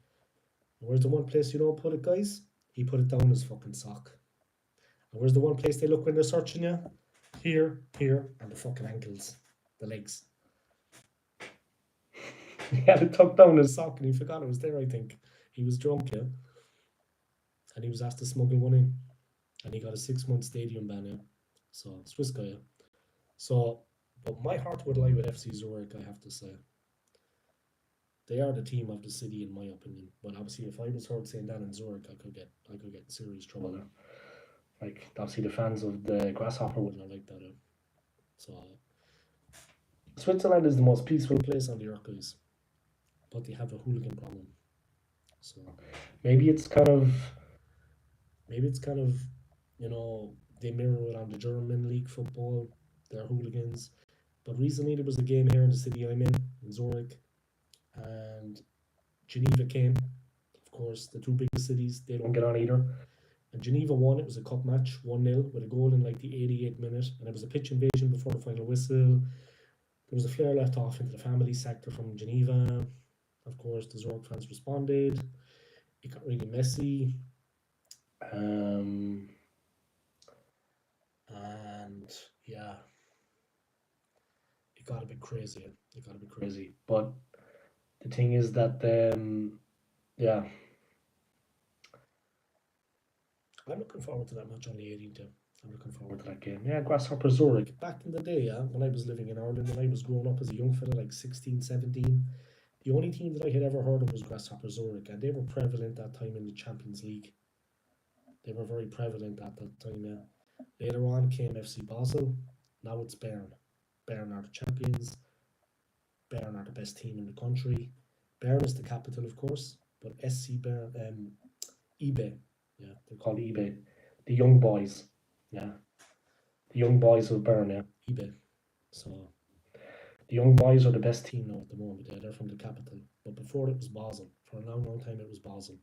And where's the one place you don't put it, guys? He put it down his fucking sock. And where's the one place they look when they're searching you? Here, and the fucking ankles, the legs. He had it tucked down his sock and he forgot it was there, I think. He was drunk, yeah. And he was asked to smuggle one in. And he got a 6-month stadium ban, yeah. So, Swiss guy, yeah. So, but my heart would lie with FC Zurich, I have to say. They are the team of the city, in my opinion. But obviously, if I was heard saying that in Zurich, I could get in serious trouble there. Like, obviously, the fans of the Grasshopper would not like that. So, Switzerland is the most peaceful place on the earth, guys. But they have a hooligan problem. So, maybe it's kind of, you know, they mirror it on the German league football. They're hooligans. But recently, there was a game here in the city I'm in Zurich, and Geneva came. Of course, the two biggest cities, they don't get on either. And Geneva won. It was a cup match, 1-0, with a goal in like the 88th minute. And it was a pitch invasion before the final whistle. There was a flare left off into the family sector from Geneva. Of course, the Zurich fans responded. It got really messy. And yeah, it got a bit crazy. But the thing is that, yeah, I'm looking forward to that match on the 18th. I'm looking forward to that game. Yeah, Grasshopper Zurich. Back in the day, yeah, when I was living in Ireland, when I was growing up as a young fella, like 16, 17, the only team that I had ever heard of was Grasshopper Zurich, and they were prevalent that time in the Champions League. They were very prevalent at that time, yeah. Later on came FC Basel. Now it's Bern. Bern are the champions. Bern are the best team in the country. Bern is the capital, of course, but SC Bern, eBay, yeah, they're called eBay. The young boys, yeah, the young boys of Bern, yeah, eBay. So the young boys are the best team now at the moment. Yeah, they're from the capital. But before it was Basel. For a long, long time it was Basel.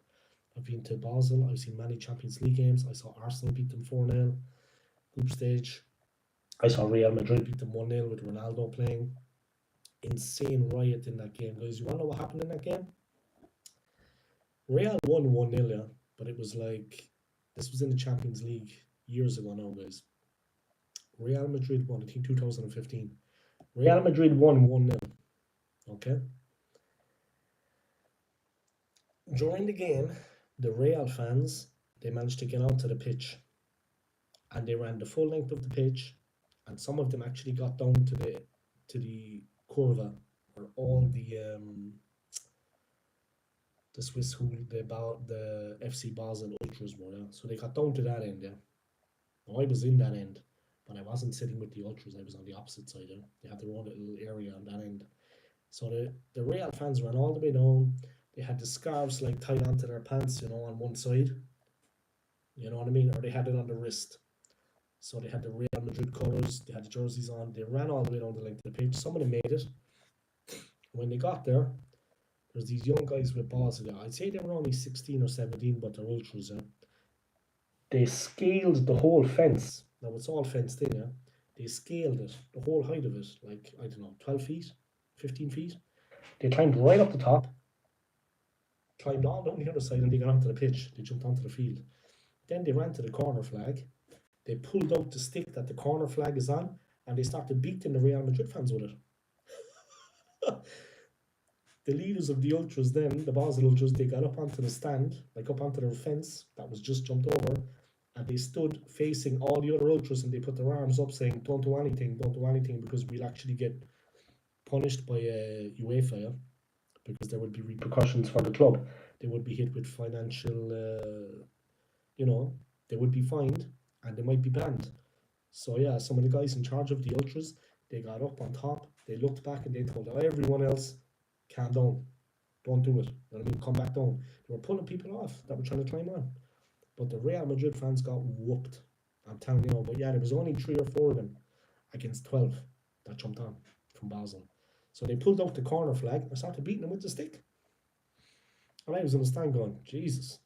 I've been to Basel. I've seen many Champions League games. I saw Arsenal beat them 4-0, group stage. I saw Real Madrid beat them 1-0 with Ronaldo playing. Insane riot in that game, guys. You want to know what happened in that game? Real won 1-0, yeah, but it was like, this was in the Champions League years ago now, guys. Real Madrid won, I think 2015. Real Madrid won 1-0, okay? During the game, the Real fans, they managed to get onto the pitch and they ran the full length of the pitch, and some of them actually got down to the curva where all the Swiss the FC Basel ultras were, yeah? So they got down to that end, yeah. Now I was in that end, but I wasn't sitting with the ultras. I was on the opposite side, yeah. They had their own little area on that end, So the Real fans ran all the way down. They had the scarves like tied onto their pants, on one side. You know what I mean? Or they had it on the wrist. So they had the Real Madrid colours, they had the jerseys on. They ran all the way down the length of the pitch. Some of them made it. When they got there, there's these young guys with balls. I'd say they were only 16 or 17, but they're ultras. They scaled the whole fence. Now it's all fenced in, yeah. They scaled it, the whole height of it, like, I don't know, 12 feet, 15 feet. They climbed right up the top, climbed all down the other side, and they got onto the pitch. They jumped onto the field. Then they ran to the corner flag. They pulled out the stick that the corner flag is on, and they started beating the Real Madrid fans with it. The leaders of the ultras then, the Basel ultras, they got up onto the stand, like up onto their fence that was just jumped over, and they stood facing all the other ultras and they put their arms up saying, don't do anything, because we'll actually get punished by UEFA, yeah? Because there would be repercussions for the club. They would be hit with financial, they would be fined and they might be banned. So yeah, some of the guys in charge of the ultras, they got up on top, they looked back and they told everyone else, calm down, don't do it. You know what I mean? Come back down. They were pulling people off that were trying to climb on. But the Real Madrid fans got whooped. I'm telling you. But yeah, there was only 3 or 4 of them against 12 that jumped on from Basel. So they pulled out the corner flag and started beating them with the stick. And I was in the stand going, Jesus.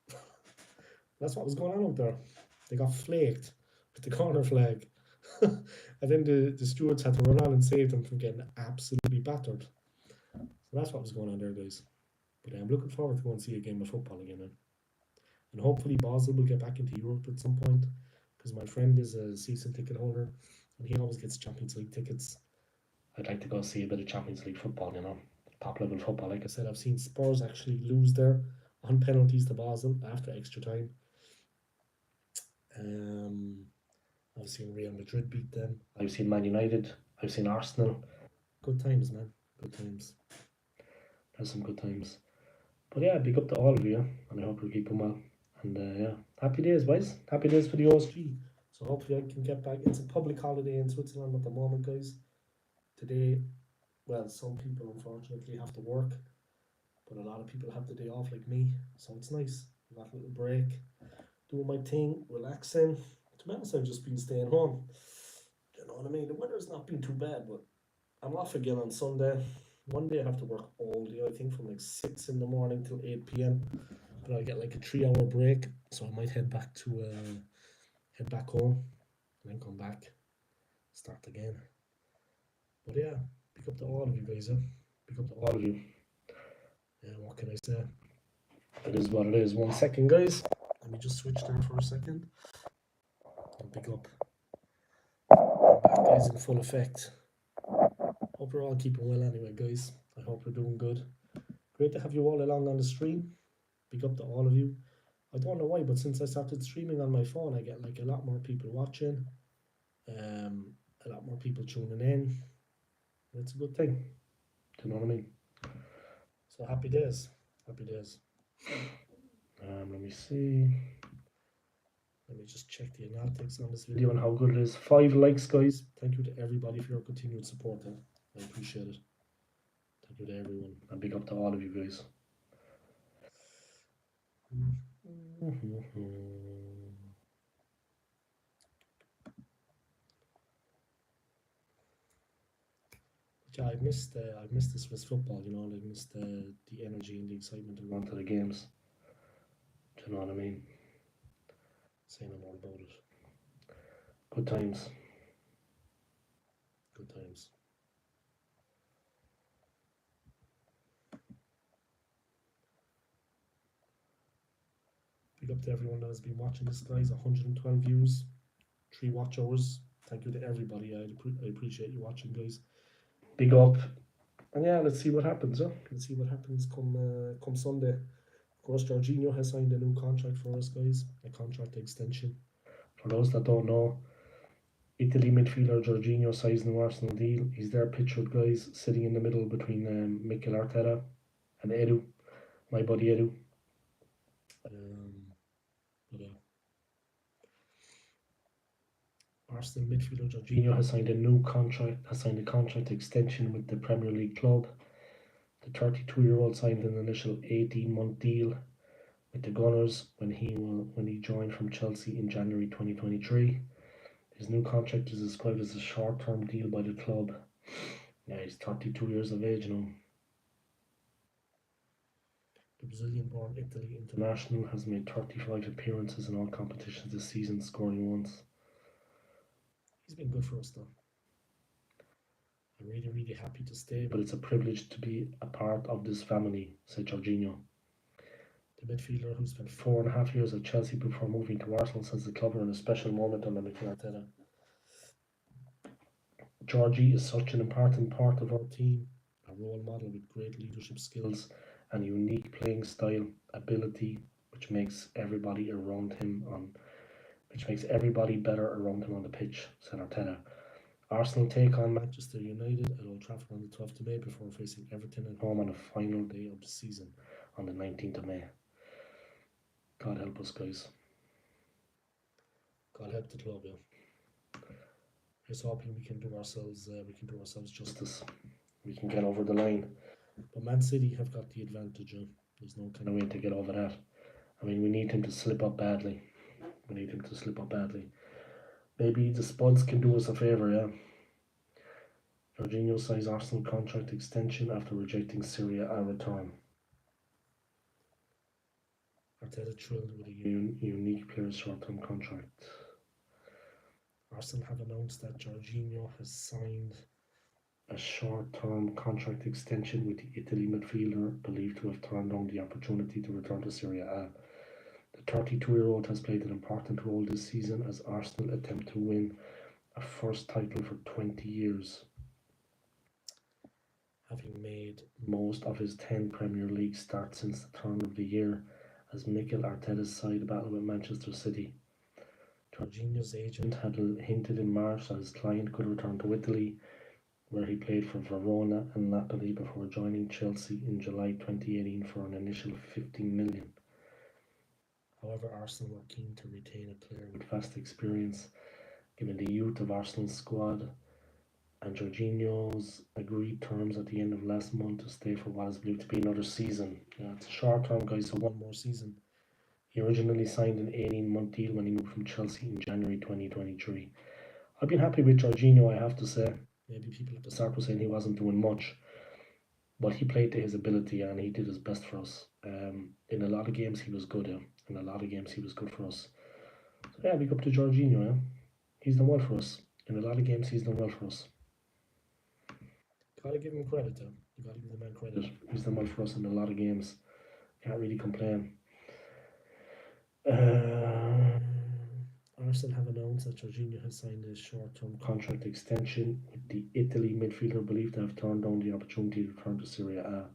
That's what was going on out there. They got flaked with the corner flag. And then the stewards had to run on and save them from getting absolutely battered. So that's what was going on there, guys. But I'm looking forward to going and see a game of football again. And hopefully Basel will get back into Europe at some point, because my friend is a season ticket holder and he always gets Champions League tickets. I'd like to go see a bit of Champions League football, top level football. Like I said, I've seen Spurs actually lose there on penalties to Basel after extra time. I've seen Real Madrid beat them. I've seen Man United. I've seen Arsenal. Good times, man. Good times. There's some good times. But yeah, big up to all of you, and I hope you're keeping well. And yeah, happy days, boys. Happy days for the OSG. So hopefully I can get back. It's a public holiday in Switzerland at the moment, guys. Today, well, some people unfortunately have to work, but a lot of people have the day off like me. So it's nice. I got a little break, doing my thing, relaxing. To be honest, I've just been staying home. You know what I mean? The weather's not been too bad, but I'm off again on Sunday. One day I have to work all day, I think from like 6 in the morning till 8 p.m. But I'll get like a 3 hour break, so I might head back home and then come back, start again. But yeah, pick up to all of you guys, pick up to all of you. What can I say? It is what it is. 1 second, guys. Let me just switch there for a second. And pick up. I'm back, guys, in full effect. Hope you're all keeping well anyway, guys. I hope you're doing good. Great to have you all along on the stream. Big up to all of you. I don't know why, but since I started streaming on my phone, I get like a lot more people watching, a lot more people tuning in. It's a good thing. Do you know what I mean? So happy days. Happy days. Let me see. Let me just check the analytics on this video and how good it is. 5 likes, guys. Thank you to everybody for your continued support. I appreciate it. Thank you to everyone. And big up to all of you guys. Yeah, I missed the Swiss football. I missed the energy and the excitement of going to the games. Do you know what I mean? Say no more about it. Good times. Good times. Big up to everyone that has been watching this, guys. 112 views, 3 watch hours. Thank you to everybody. I appreciate you watching, guys. Big up. And yeah, let's see what happens. Let's see what happens come Sunday. Of course, Jorginho has signed a new contract for us, guys. A contract extension. For those that don't know, Italy midfielder Jorginho signs new Arsenal deal. He's there pictured, guys, sitting in the middle between Mikel Arteta and Edu, my buddy Edu. Arsenal midfielder Jorginho has signed a contract extension with the Premier League club. The 32-year-old signed an initial 18-month deal with the Gunners when he joined from Chelsea in January 2023. His new contract is described as a short-term deal by the club. Yeah, he's 32 years of age now. The Brazilian-born Italy international has made 35 appearances in all competitions this season, scoring once. He's been good for us though. I'm really, really happy to stay, but it's a privilege to be a part of this family, said Jorginho. The midfielder, who spent 4.5 years at Chelsea before moving to Arsenal, says the club are in a special moment under Mikel Arteta. Georgie is such an important part of our team, a role model with great leadership skills and a unique playing style, ability, which makes everybody better around him on the pitch, said Arteta. Arsenal take on Manchester United at Old Trafford on the 12th of May before facing Everton at home on the final day of the season on the 19th of May. God help us, guys. God help the club, yeah. Just hoping we can do ourselves justice. We can get over the line. But Man City have got the advantage. There's no kind of way to get over that. I mean, we need him to slip up badly. Maybe the Spuds can do us a favour, yeah. Jorginho signs Arsenal contract extension after rejecting Syria a return. Arteta thrilled with a unique player's short-term contract. Arsenal have announced that Jorginho has signed a short-term contract extension with the Italy midfielder, believed to have turned down the opportunity to return to Serie A. The 32-year-old has played an important role this season as Arsenal attempt to win a first title for 20 years, having made most of his 10 Premier League starts since the turn of the year as Mikel Arteta's side battled with Manchester City. Jorginho's agent had hinted in March that his client could return to Italy, where he played for Verona and Napoli before joining Chelsea in July 2018 for an initial 15 million. However, Arsenal were keen to retain a player with vast experience, given the youth of Arsenal's squad, and Jorginho's agreed terms at the end of last month to stay for what is believed to be another season. Yeah, it's a short term, guys, so one more season. He originally signed an 18-month deal when he moved from Chelsea in January 2023. I've been happy with Jorginho, I have to say. Maybe people at the start were saying he wasn't doing much, but he played to his ability and he did his best for us. In a lot of games he was good, In a lot of games he was good for us. So yeah, big up to Jorginho, yeah. He's done well for us. In a lot of games he's done well for us. Gotta give him credit, though. You gotta give the man credit. He's done well for us in a lot of games. Can't really complain. Arsenal have announced that Jorginho has signed a short-term contract extension with the Italy midfielder, believed to have turned down the opportunity to return to Serie A.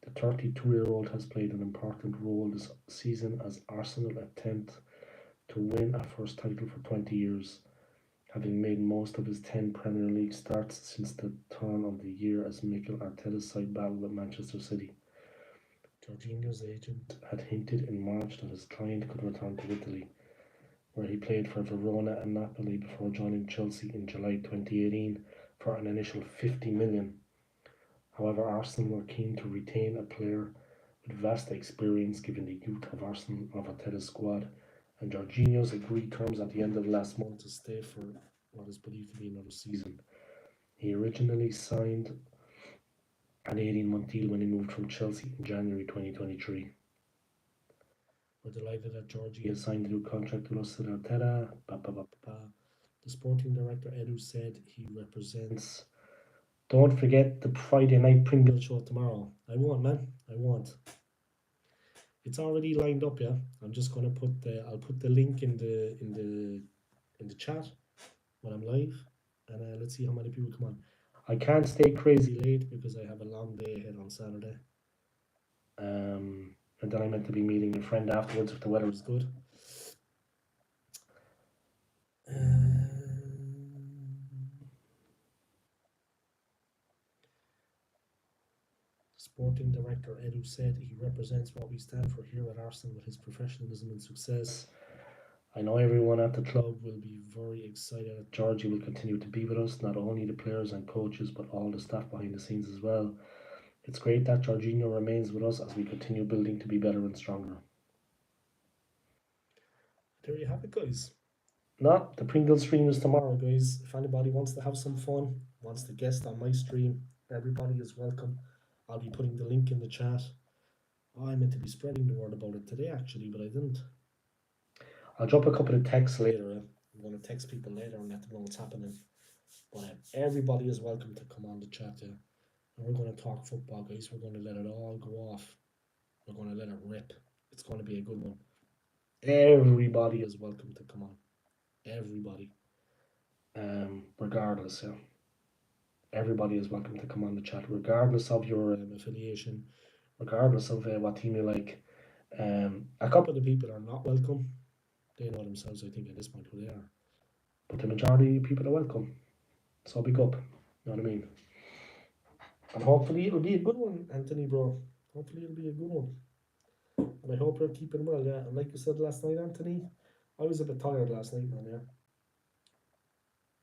The 32-year-old has played an important role this season as Arsenal attempt to win a first title for 20 years, having made most of his 10 Premier League starts since the turn of the year as Mikel Arteta's side battled with Manchester City. Jorginho's agent had hinted in March that his client could return to Italy, where he played for Verona and Napoli before joining Chelsea in July 2018 for an initial 50 million. However, Arsenal were keen to retain a player with vast experience given the youth of Arteta's squad, and Jorginho's agreed terms at the end of last month to stay for what is believed to be another season. He originally signed an 18-month deal when he moved from Chelsea in January 2023. We're delighted that Georgie has signed a new contract with us, said Arteta. The sporting director Edu said he represents. Don't forget the Friday night Pringle show tomorrow. I won't, man. I won't. It's already lined up, yeah. I'm just gonna I'll put the link in the chat when I'm live, and let's see how many people come on. I can't stay crazy late because I have a long day ahead on Saturday. And then I meant to be meeting a friend afterwards if the weather is good. Sporting director Edu said he represents what we stand for here at Arsenal with his professionalism and success. I know everyone at the club will be very excited that Georgie will continue to be with us, not only the players and coaches but all the staff behind the scenes as well. It's great that Jorginho remains with us as we continue building to be better and stronger. There you have it, guys. No, the Pringles stream is tomorrow, guys. If anybody wants to have some fun, wants to guest on my stream, everybody is welcome. I'll be putting the link in the chat. Oh, I meant to be spreading the word about it today, actually, but I didn't. I'll drop a couple of texts later. I'm going to text people later and let them know what's happening. But everybody is welcome to come on the chat. And we're going to talk football, guys. We're going to let it all go off. We're going to let it rip. It's going to be a good one. Everybody is welcome to come on. Everybody. Regardless, yeah. Everybody is welcome to come on the chat, regardless of your affiliation, regardless of what team you like. A couple of the people are not welcome. They know themselves, I think, at this point who they are. But the majority of people are welcome. So big up. You know what I mean? And hopefully it'll be a good one, Anthony, bro. Hopefully it'll be a good one. And I hope you're keeping well, yeah. And like you said last night, Anthony, I was a bit tired last night, man, yeah.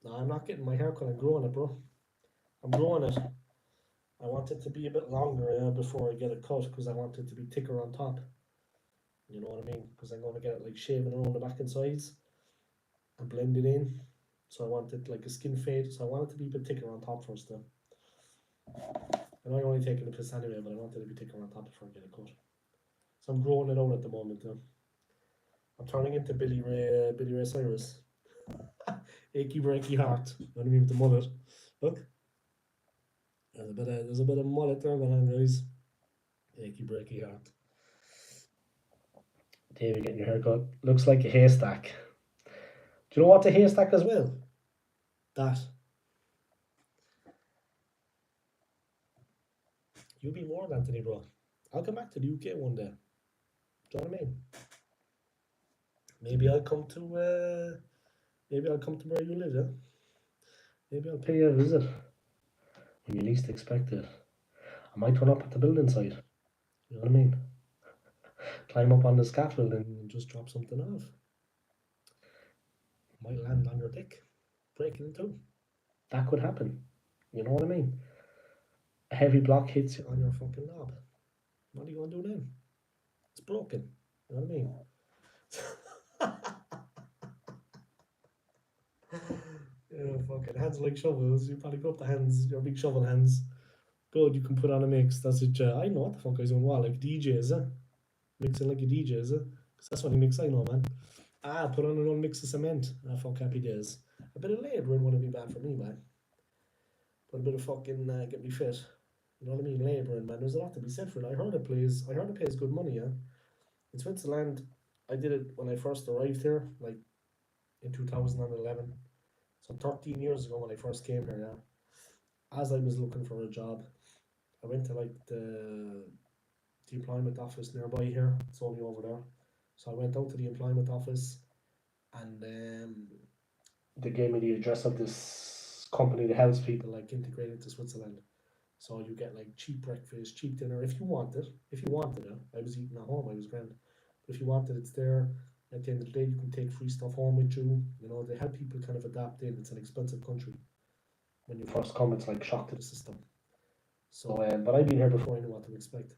No, I'm not getting my haircut. I'm growing it, bro. I'm growing it. I want it to be a bit longer before I get it cut because I want it to be thicker on top. You know what I mean? Because I'm going to get it like shaven around the back and sides and blend it in. So I want it like a skin fade. So I want it to be a bit thicker on top first though. I know I'm only taking the piss anyway, but I want it to be thicker on top before I get it cut. So I'm growing it out at the moment though. I'm turning into Billy Ray Cyrus. Achy breaky heart. You know what I mean with the mullet. Look. There's a bit of mullet there going on, guys. Achy breaky heart. David getting your haircut. Looks like a haystack. Do you know what's a haystack as well? That. You'll be more than Anthony, bro. I'll come back to the UK one day. Do you know what I mean? Maybe I'll come to where you live, yeah? Maybe I'll pay you a visit when you least expect it. I might turn up at the building site. You know what I mean? Climb up on the scaffold and just drop something off. Might land on your dick, breaking in two. That could happen. You know what I mean? A heavy block hits you on your fucking knob. What are you going to do then? It's broken. You know what I mean? Yeah, fucking hands like shovels. You probably got the hands, your big shovel hands. Good, you can put on a mix. That's it. I know what the fuck I was doing. What, like DJs, eh? Mixing like a DJ, is it? Because that's what he mix I know, man. Put on another mix of cement. Fuck happy days. A bit of labouring wouldn't be bad for me, man. But a bit of fucking get me fit. You know what I mean? Labouring, man. There's a lot to be said for it. I heard it pays good money, yeah. In Switzerland, I did it when I first arrived here, like in 2011. So 13 years ago when I first came here, yeah. As I was looking for a job, I went to like the employment office nearby here. It's only over there. So I went out to the employment office and they gave me the address of this company that helps people like integrate into Switzerland. So you get like cheap breakfast, cheap dinner if you want it. If you wanted it. I was eating at home, I was grand. But if you wanted it's there. At the end of the day, you can take free stuff home with you. You know, they help people kind of adapt in. It's an expensive country. When you first come, it's like shock to the system. So, but I've been here before, I knew what to expect.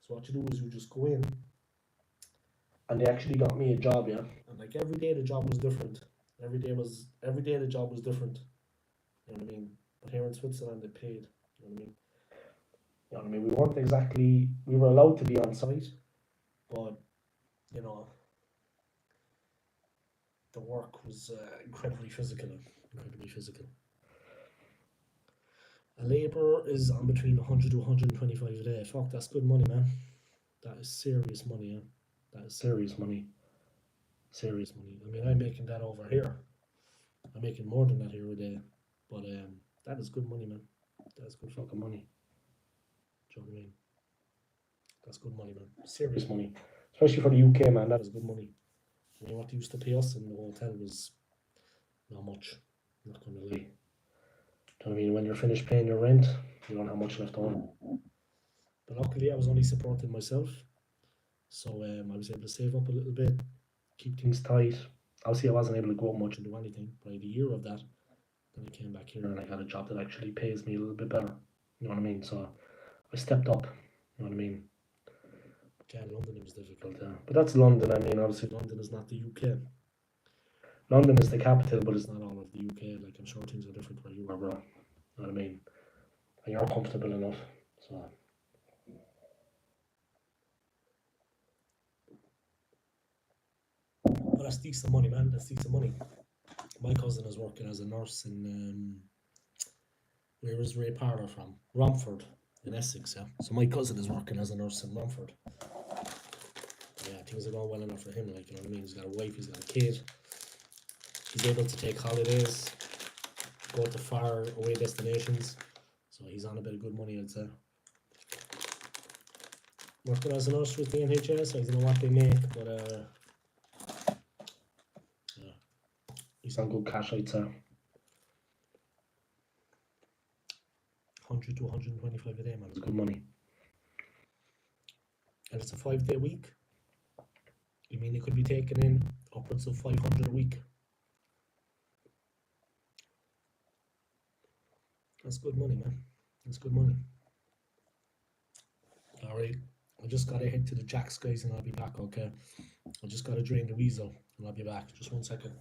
So what you do is you just go in, and they actually got me a job, yeah. And like every day the job was different. Every day the job was different. You know what I mean? But here in Switzerland, they paid. You know what I mean? You know what I mean? We were allowed to be on site, but you know, the work was incredibly physical. A labourer is on between 100 to 125 a day. Fuck, that's good money, man. That is serious money, yeah. That is serious money. Serious money. I mean, I'm making that over here. I'm making more than that here a day. But that is good money, man. That is good fucking money. Do you know what I mean? That's good money, man. Serious money. Especially for the UK, man. That is good money. I mean, what they used to pay us in the hotel was not much. I'm not going to lie. Do you know what I mean? When you're finished paying your rent, you don't have much left on. But luckily, I was only supporting myself. So I was able to save up a little bit, keep things tight. Obviously, I wasn't able to go out much and do anything, but I had a year of that. Then I came back here and I got a job that actually pays me a little bit better. You know what I mean? So I stepped up. You know what I mean? Yeah, London it was difficult. Yeah, but that's London. I mean, obviously London is not the UK. London is the capital, but it's not all of the UK. Like I'm sure things are different where you are, bro. You know what I mean? And you're comfortable enough. So, but that's decent money, man. That's decent money. My cousin is working as a nurse in where is Ray Parler from? Romford in Essex. Yeah. So my cousin is working as a nurse in Romford. Yeah, things are going well enough for him. Like you know what I mean? He's got a wife. He's got a kid. He's able to take holidays, go to far away destinations. So he's on a bit of good money, I'd say. Working as a nurse with the NHS, I don't know what they make, but yeah, he's on good cash, I'd say. 100 to 125 a day, man. It's good money. And it's a 5 day week. You mean they could be taking in upwards of 500 a week? That's good money, man. That's good money. All right. I just gotta head to the Jacks, guys, and I'll be back, okay? I just gotta drain the weasel, and I'll be back. Just 1 second.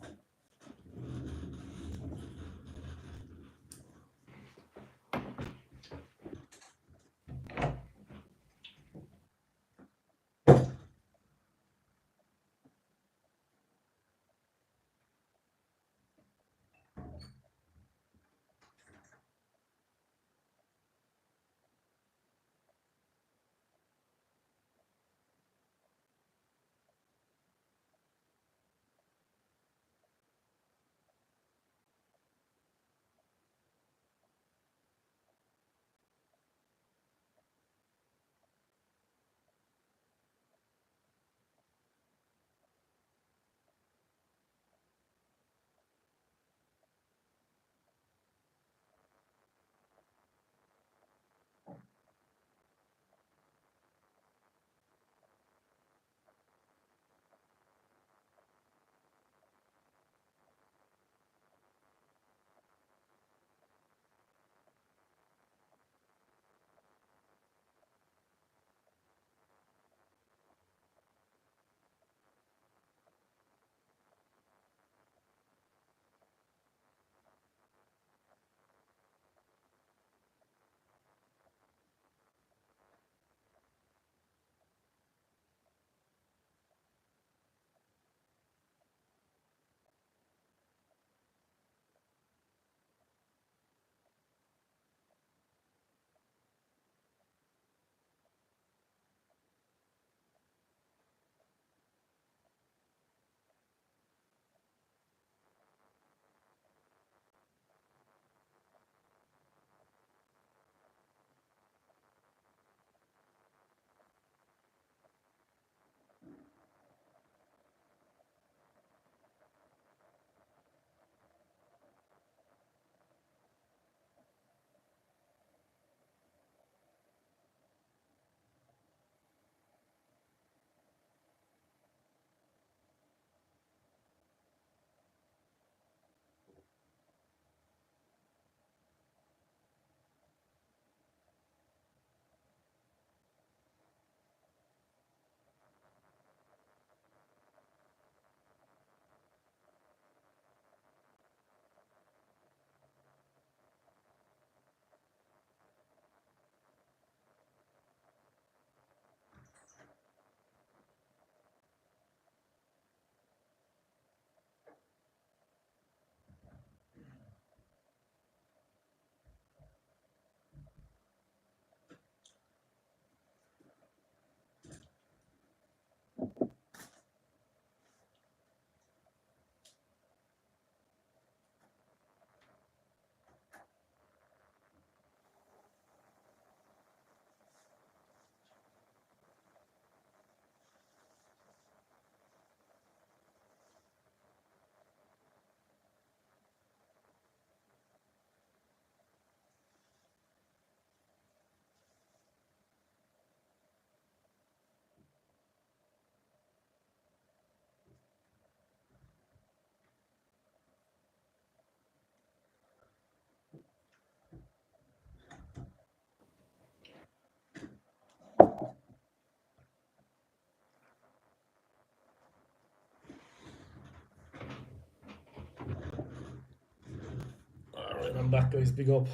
Right, I'm back, guys. Big up.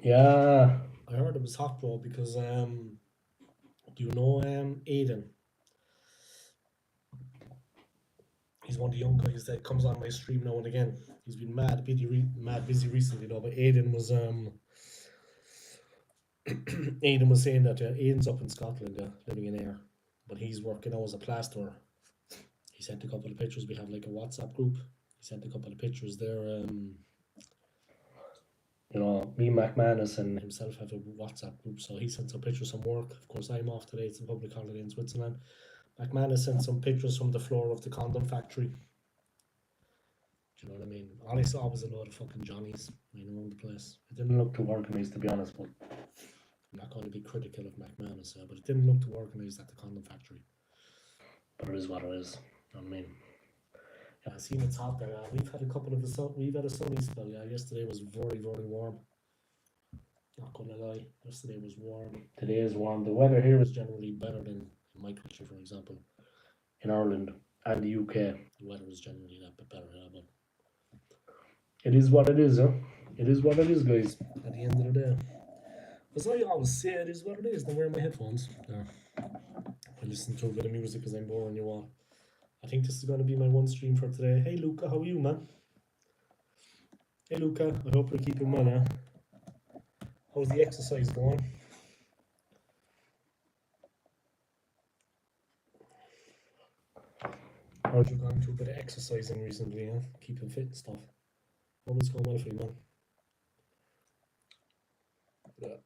Yeah, I heard it was hot, bro, because do you know Aiden? He's one of the young guys that comes on my stream now and again. He's been mad busy recently, though. But Aiden was saying that Aiden's up in Scotland, living in Ayr, but he's working now as a plasterer. He sent a couple of pictures. We have like a WhatsApp group. He sent a couple of pictures there. Me, McManus, and himself have a WhatsApp group. So he sent some pictures from work. Of course, I'm off today. It's a public holiday in Switzerland. McManus sent some pictures from the floor of the condom factory. Do you know what I mean? All I saw was a load of fucking Johnnies lying around the place. It didn't look too organised, to be honest, but I'm not going to be critical of McManus, but it didn't look too organised at the condom factory. But it is what it is. I mean, yeah, I seen it's hot there. We've had a sunny spell. Yeah, yesterday was very, very warm. Not gonna lie, yesterday was warm. Today is warm. The weather here is generally better than in my country, for example. In Ireland and the UK, the weather is generally that bit better. But it is what it is, huh? It is what it is, guys. At the end of the day, as I always say, it is what it is. I'm wearing my headphones. Yeah. I listen to a bit of music because I'm boring you all. I think this is going to be my one stream for today. Hey Luca, how are you, man? Hey Luca, I hope you're keeping well, huh? How's the exercise going? How'd you gone to a bit of exercising recently, huh? Keeping fit and stuff. Always going well for you, man. Yeah.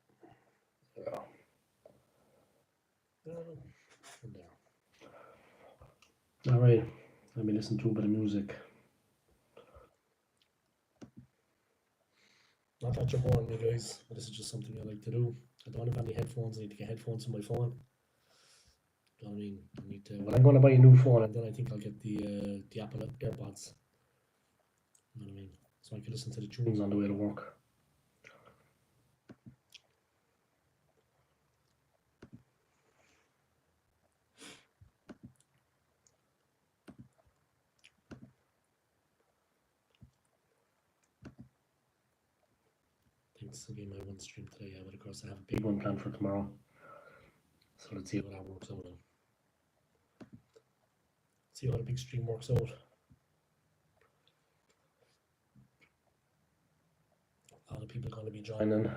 Yeah. And there. Alright, let me listen to a bit of music. Not that you're boring me, guys, but this is just something I like to do. I don't have any headphones. I need to get headphones on my phone. Do you know what I mean? I need to. Well, I'm going to buy a new phone, and then I think I'll get the Apple AirPods. You know what I mean? So I can listen to the tunes on the way to work. I think this will be my one stream today, yeah, but of course I have a big one planned for tomorrow. So let's see how that works out. See how the big stream works out. A lot of people are going to be joining.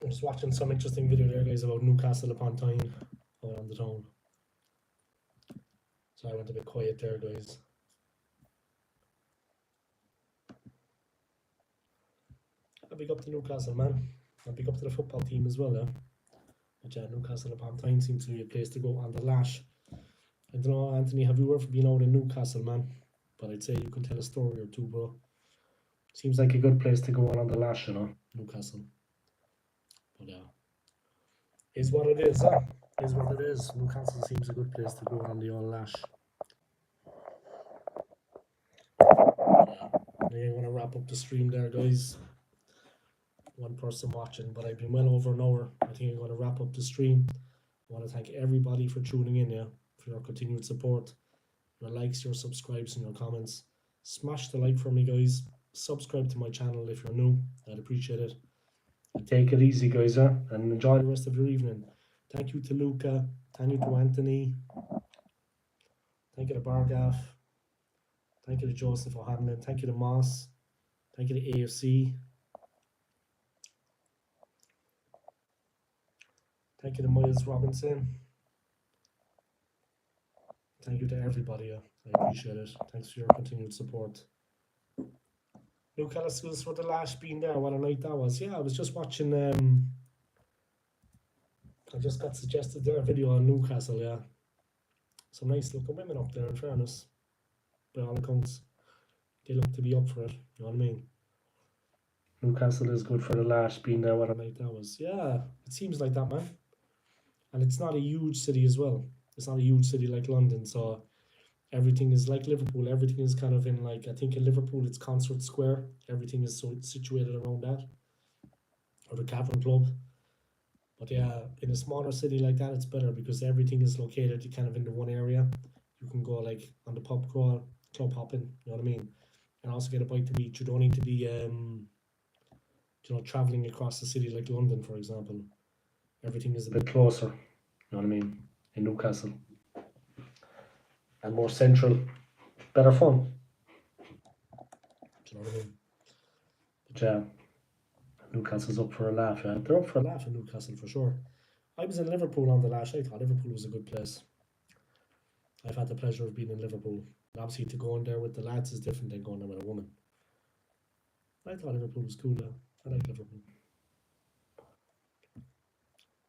I'm just watching some interesting video there, guys, about Newcastle upon Tyne out on the town. So I went a bit quiet there, guys. A big up to Newcastle, man. A big up to the football team as well, yeah. But yeah, Newcastle upon Tyne seems to be a place to go on the lash. I don't know, Anthony, have you ever been out in Newcastle, man? But I'd say you can tell a story or two, bro. Seems like a good place to go on the lash, you know, Newcastle. But yeah, is what it is, huh? Is what it is. Newcastle seems a good place to go on the old lash. Yeah, I'm going to wrap up the stream there, guys. One person watching, but I've been well over an hour. I think I'm going to wrap up the stream. I want to thank everybody for tuning in, yeah, for your continued support, your likes, your subscribes, and your comments. Smash the like for me, guys. Subscribe to my channel if you're new. I'd appreciate it. And take it easy, guys, and enjoy the rest of your evening. Thank you to Luca. Thank you to Anthony. Thank you to Bargaff. Thank you to Joseph O'Hanlon. Thank you to Moss. Thank you to AFC. Thank you to Miles Robinson. Thank you to everybody. I appreciate it. Thanks for your continued support. Newcastle for the last being there. What a night that was. Yeah, I was just watching. I just got suggested their video on Newcastle. Yeah, some nice looking women up there. In fairness, by all accounts, they look to be up for it. You know what I mean? Newcastle is good for the last being there. What a night that was. Yeah, it seems like that, man. And it's not a huge city as well. It's not a huge city like London, so everything is like Liverpool. Everything is kind of in, like, I think in Liverpool it's Concert Square. Everything is so situated around that, or the Cavern Club. But yeah, in a smaller city like that, it's better because everything is located kind of into one area. You can go like on the pub crawl, club hopping, you know what I mean? And also get a bite to eat. You don't need to be, traveling across the city like London, for example. Everything is a bit closer, you know what I mean, in Newcastle. And more central, better fun. Do you know what I mean? But yeah, Newcastle's up for a laugh. Yeah, they're up for a laugh in Newcastle for sure. I was in Liverpool on the lash. I thought Liverpool was a good place. I've had the pleasure of being in Liverpool. And obviously, to go in there with the lads is different than going there with a woman. I thought Liverpool was cool. Yeah. I like Liverpool.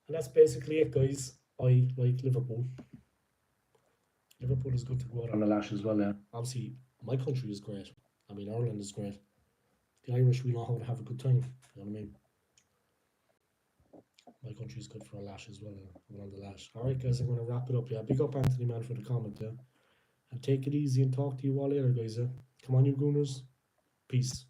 And that's basically it, guys. I like Liverpool. Liverpool is good to go out on the lash as well, yeah. Obviously, my country is great. I mean, Ireland is great. The Irish, we know how to have a good time. You know what I mean? My country is good for a lash as well. Yeah. On the lash. All right, guys, I'm going to wrap it up. Yeah, big up Anthony, man, for the comment. Yeah, and take it easy and talk to you all later, guys. Yeah, come on, you gooners. Peace.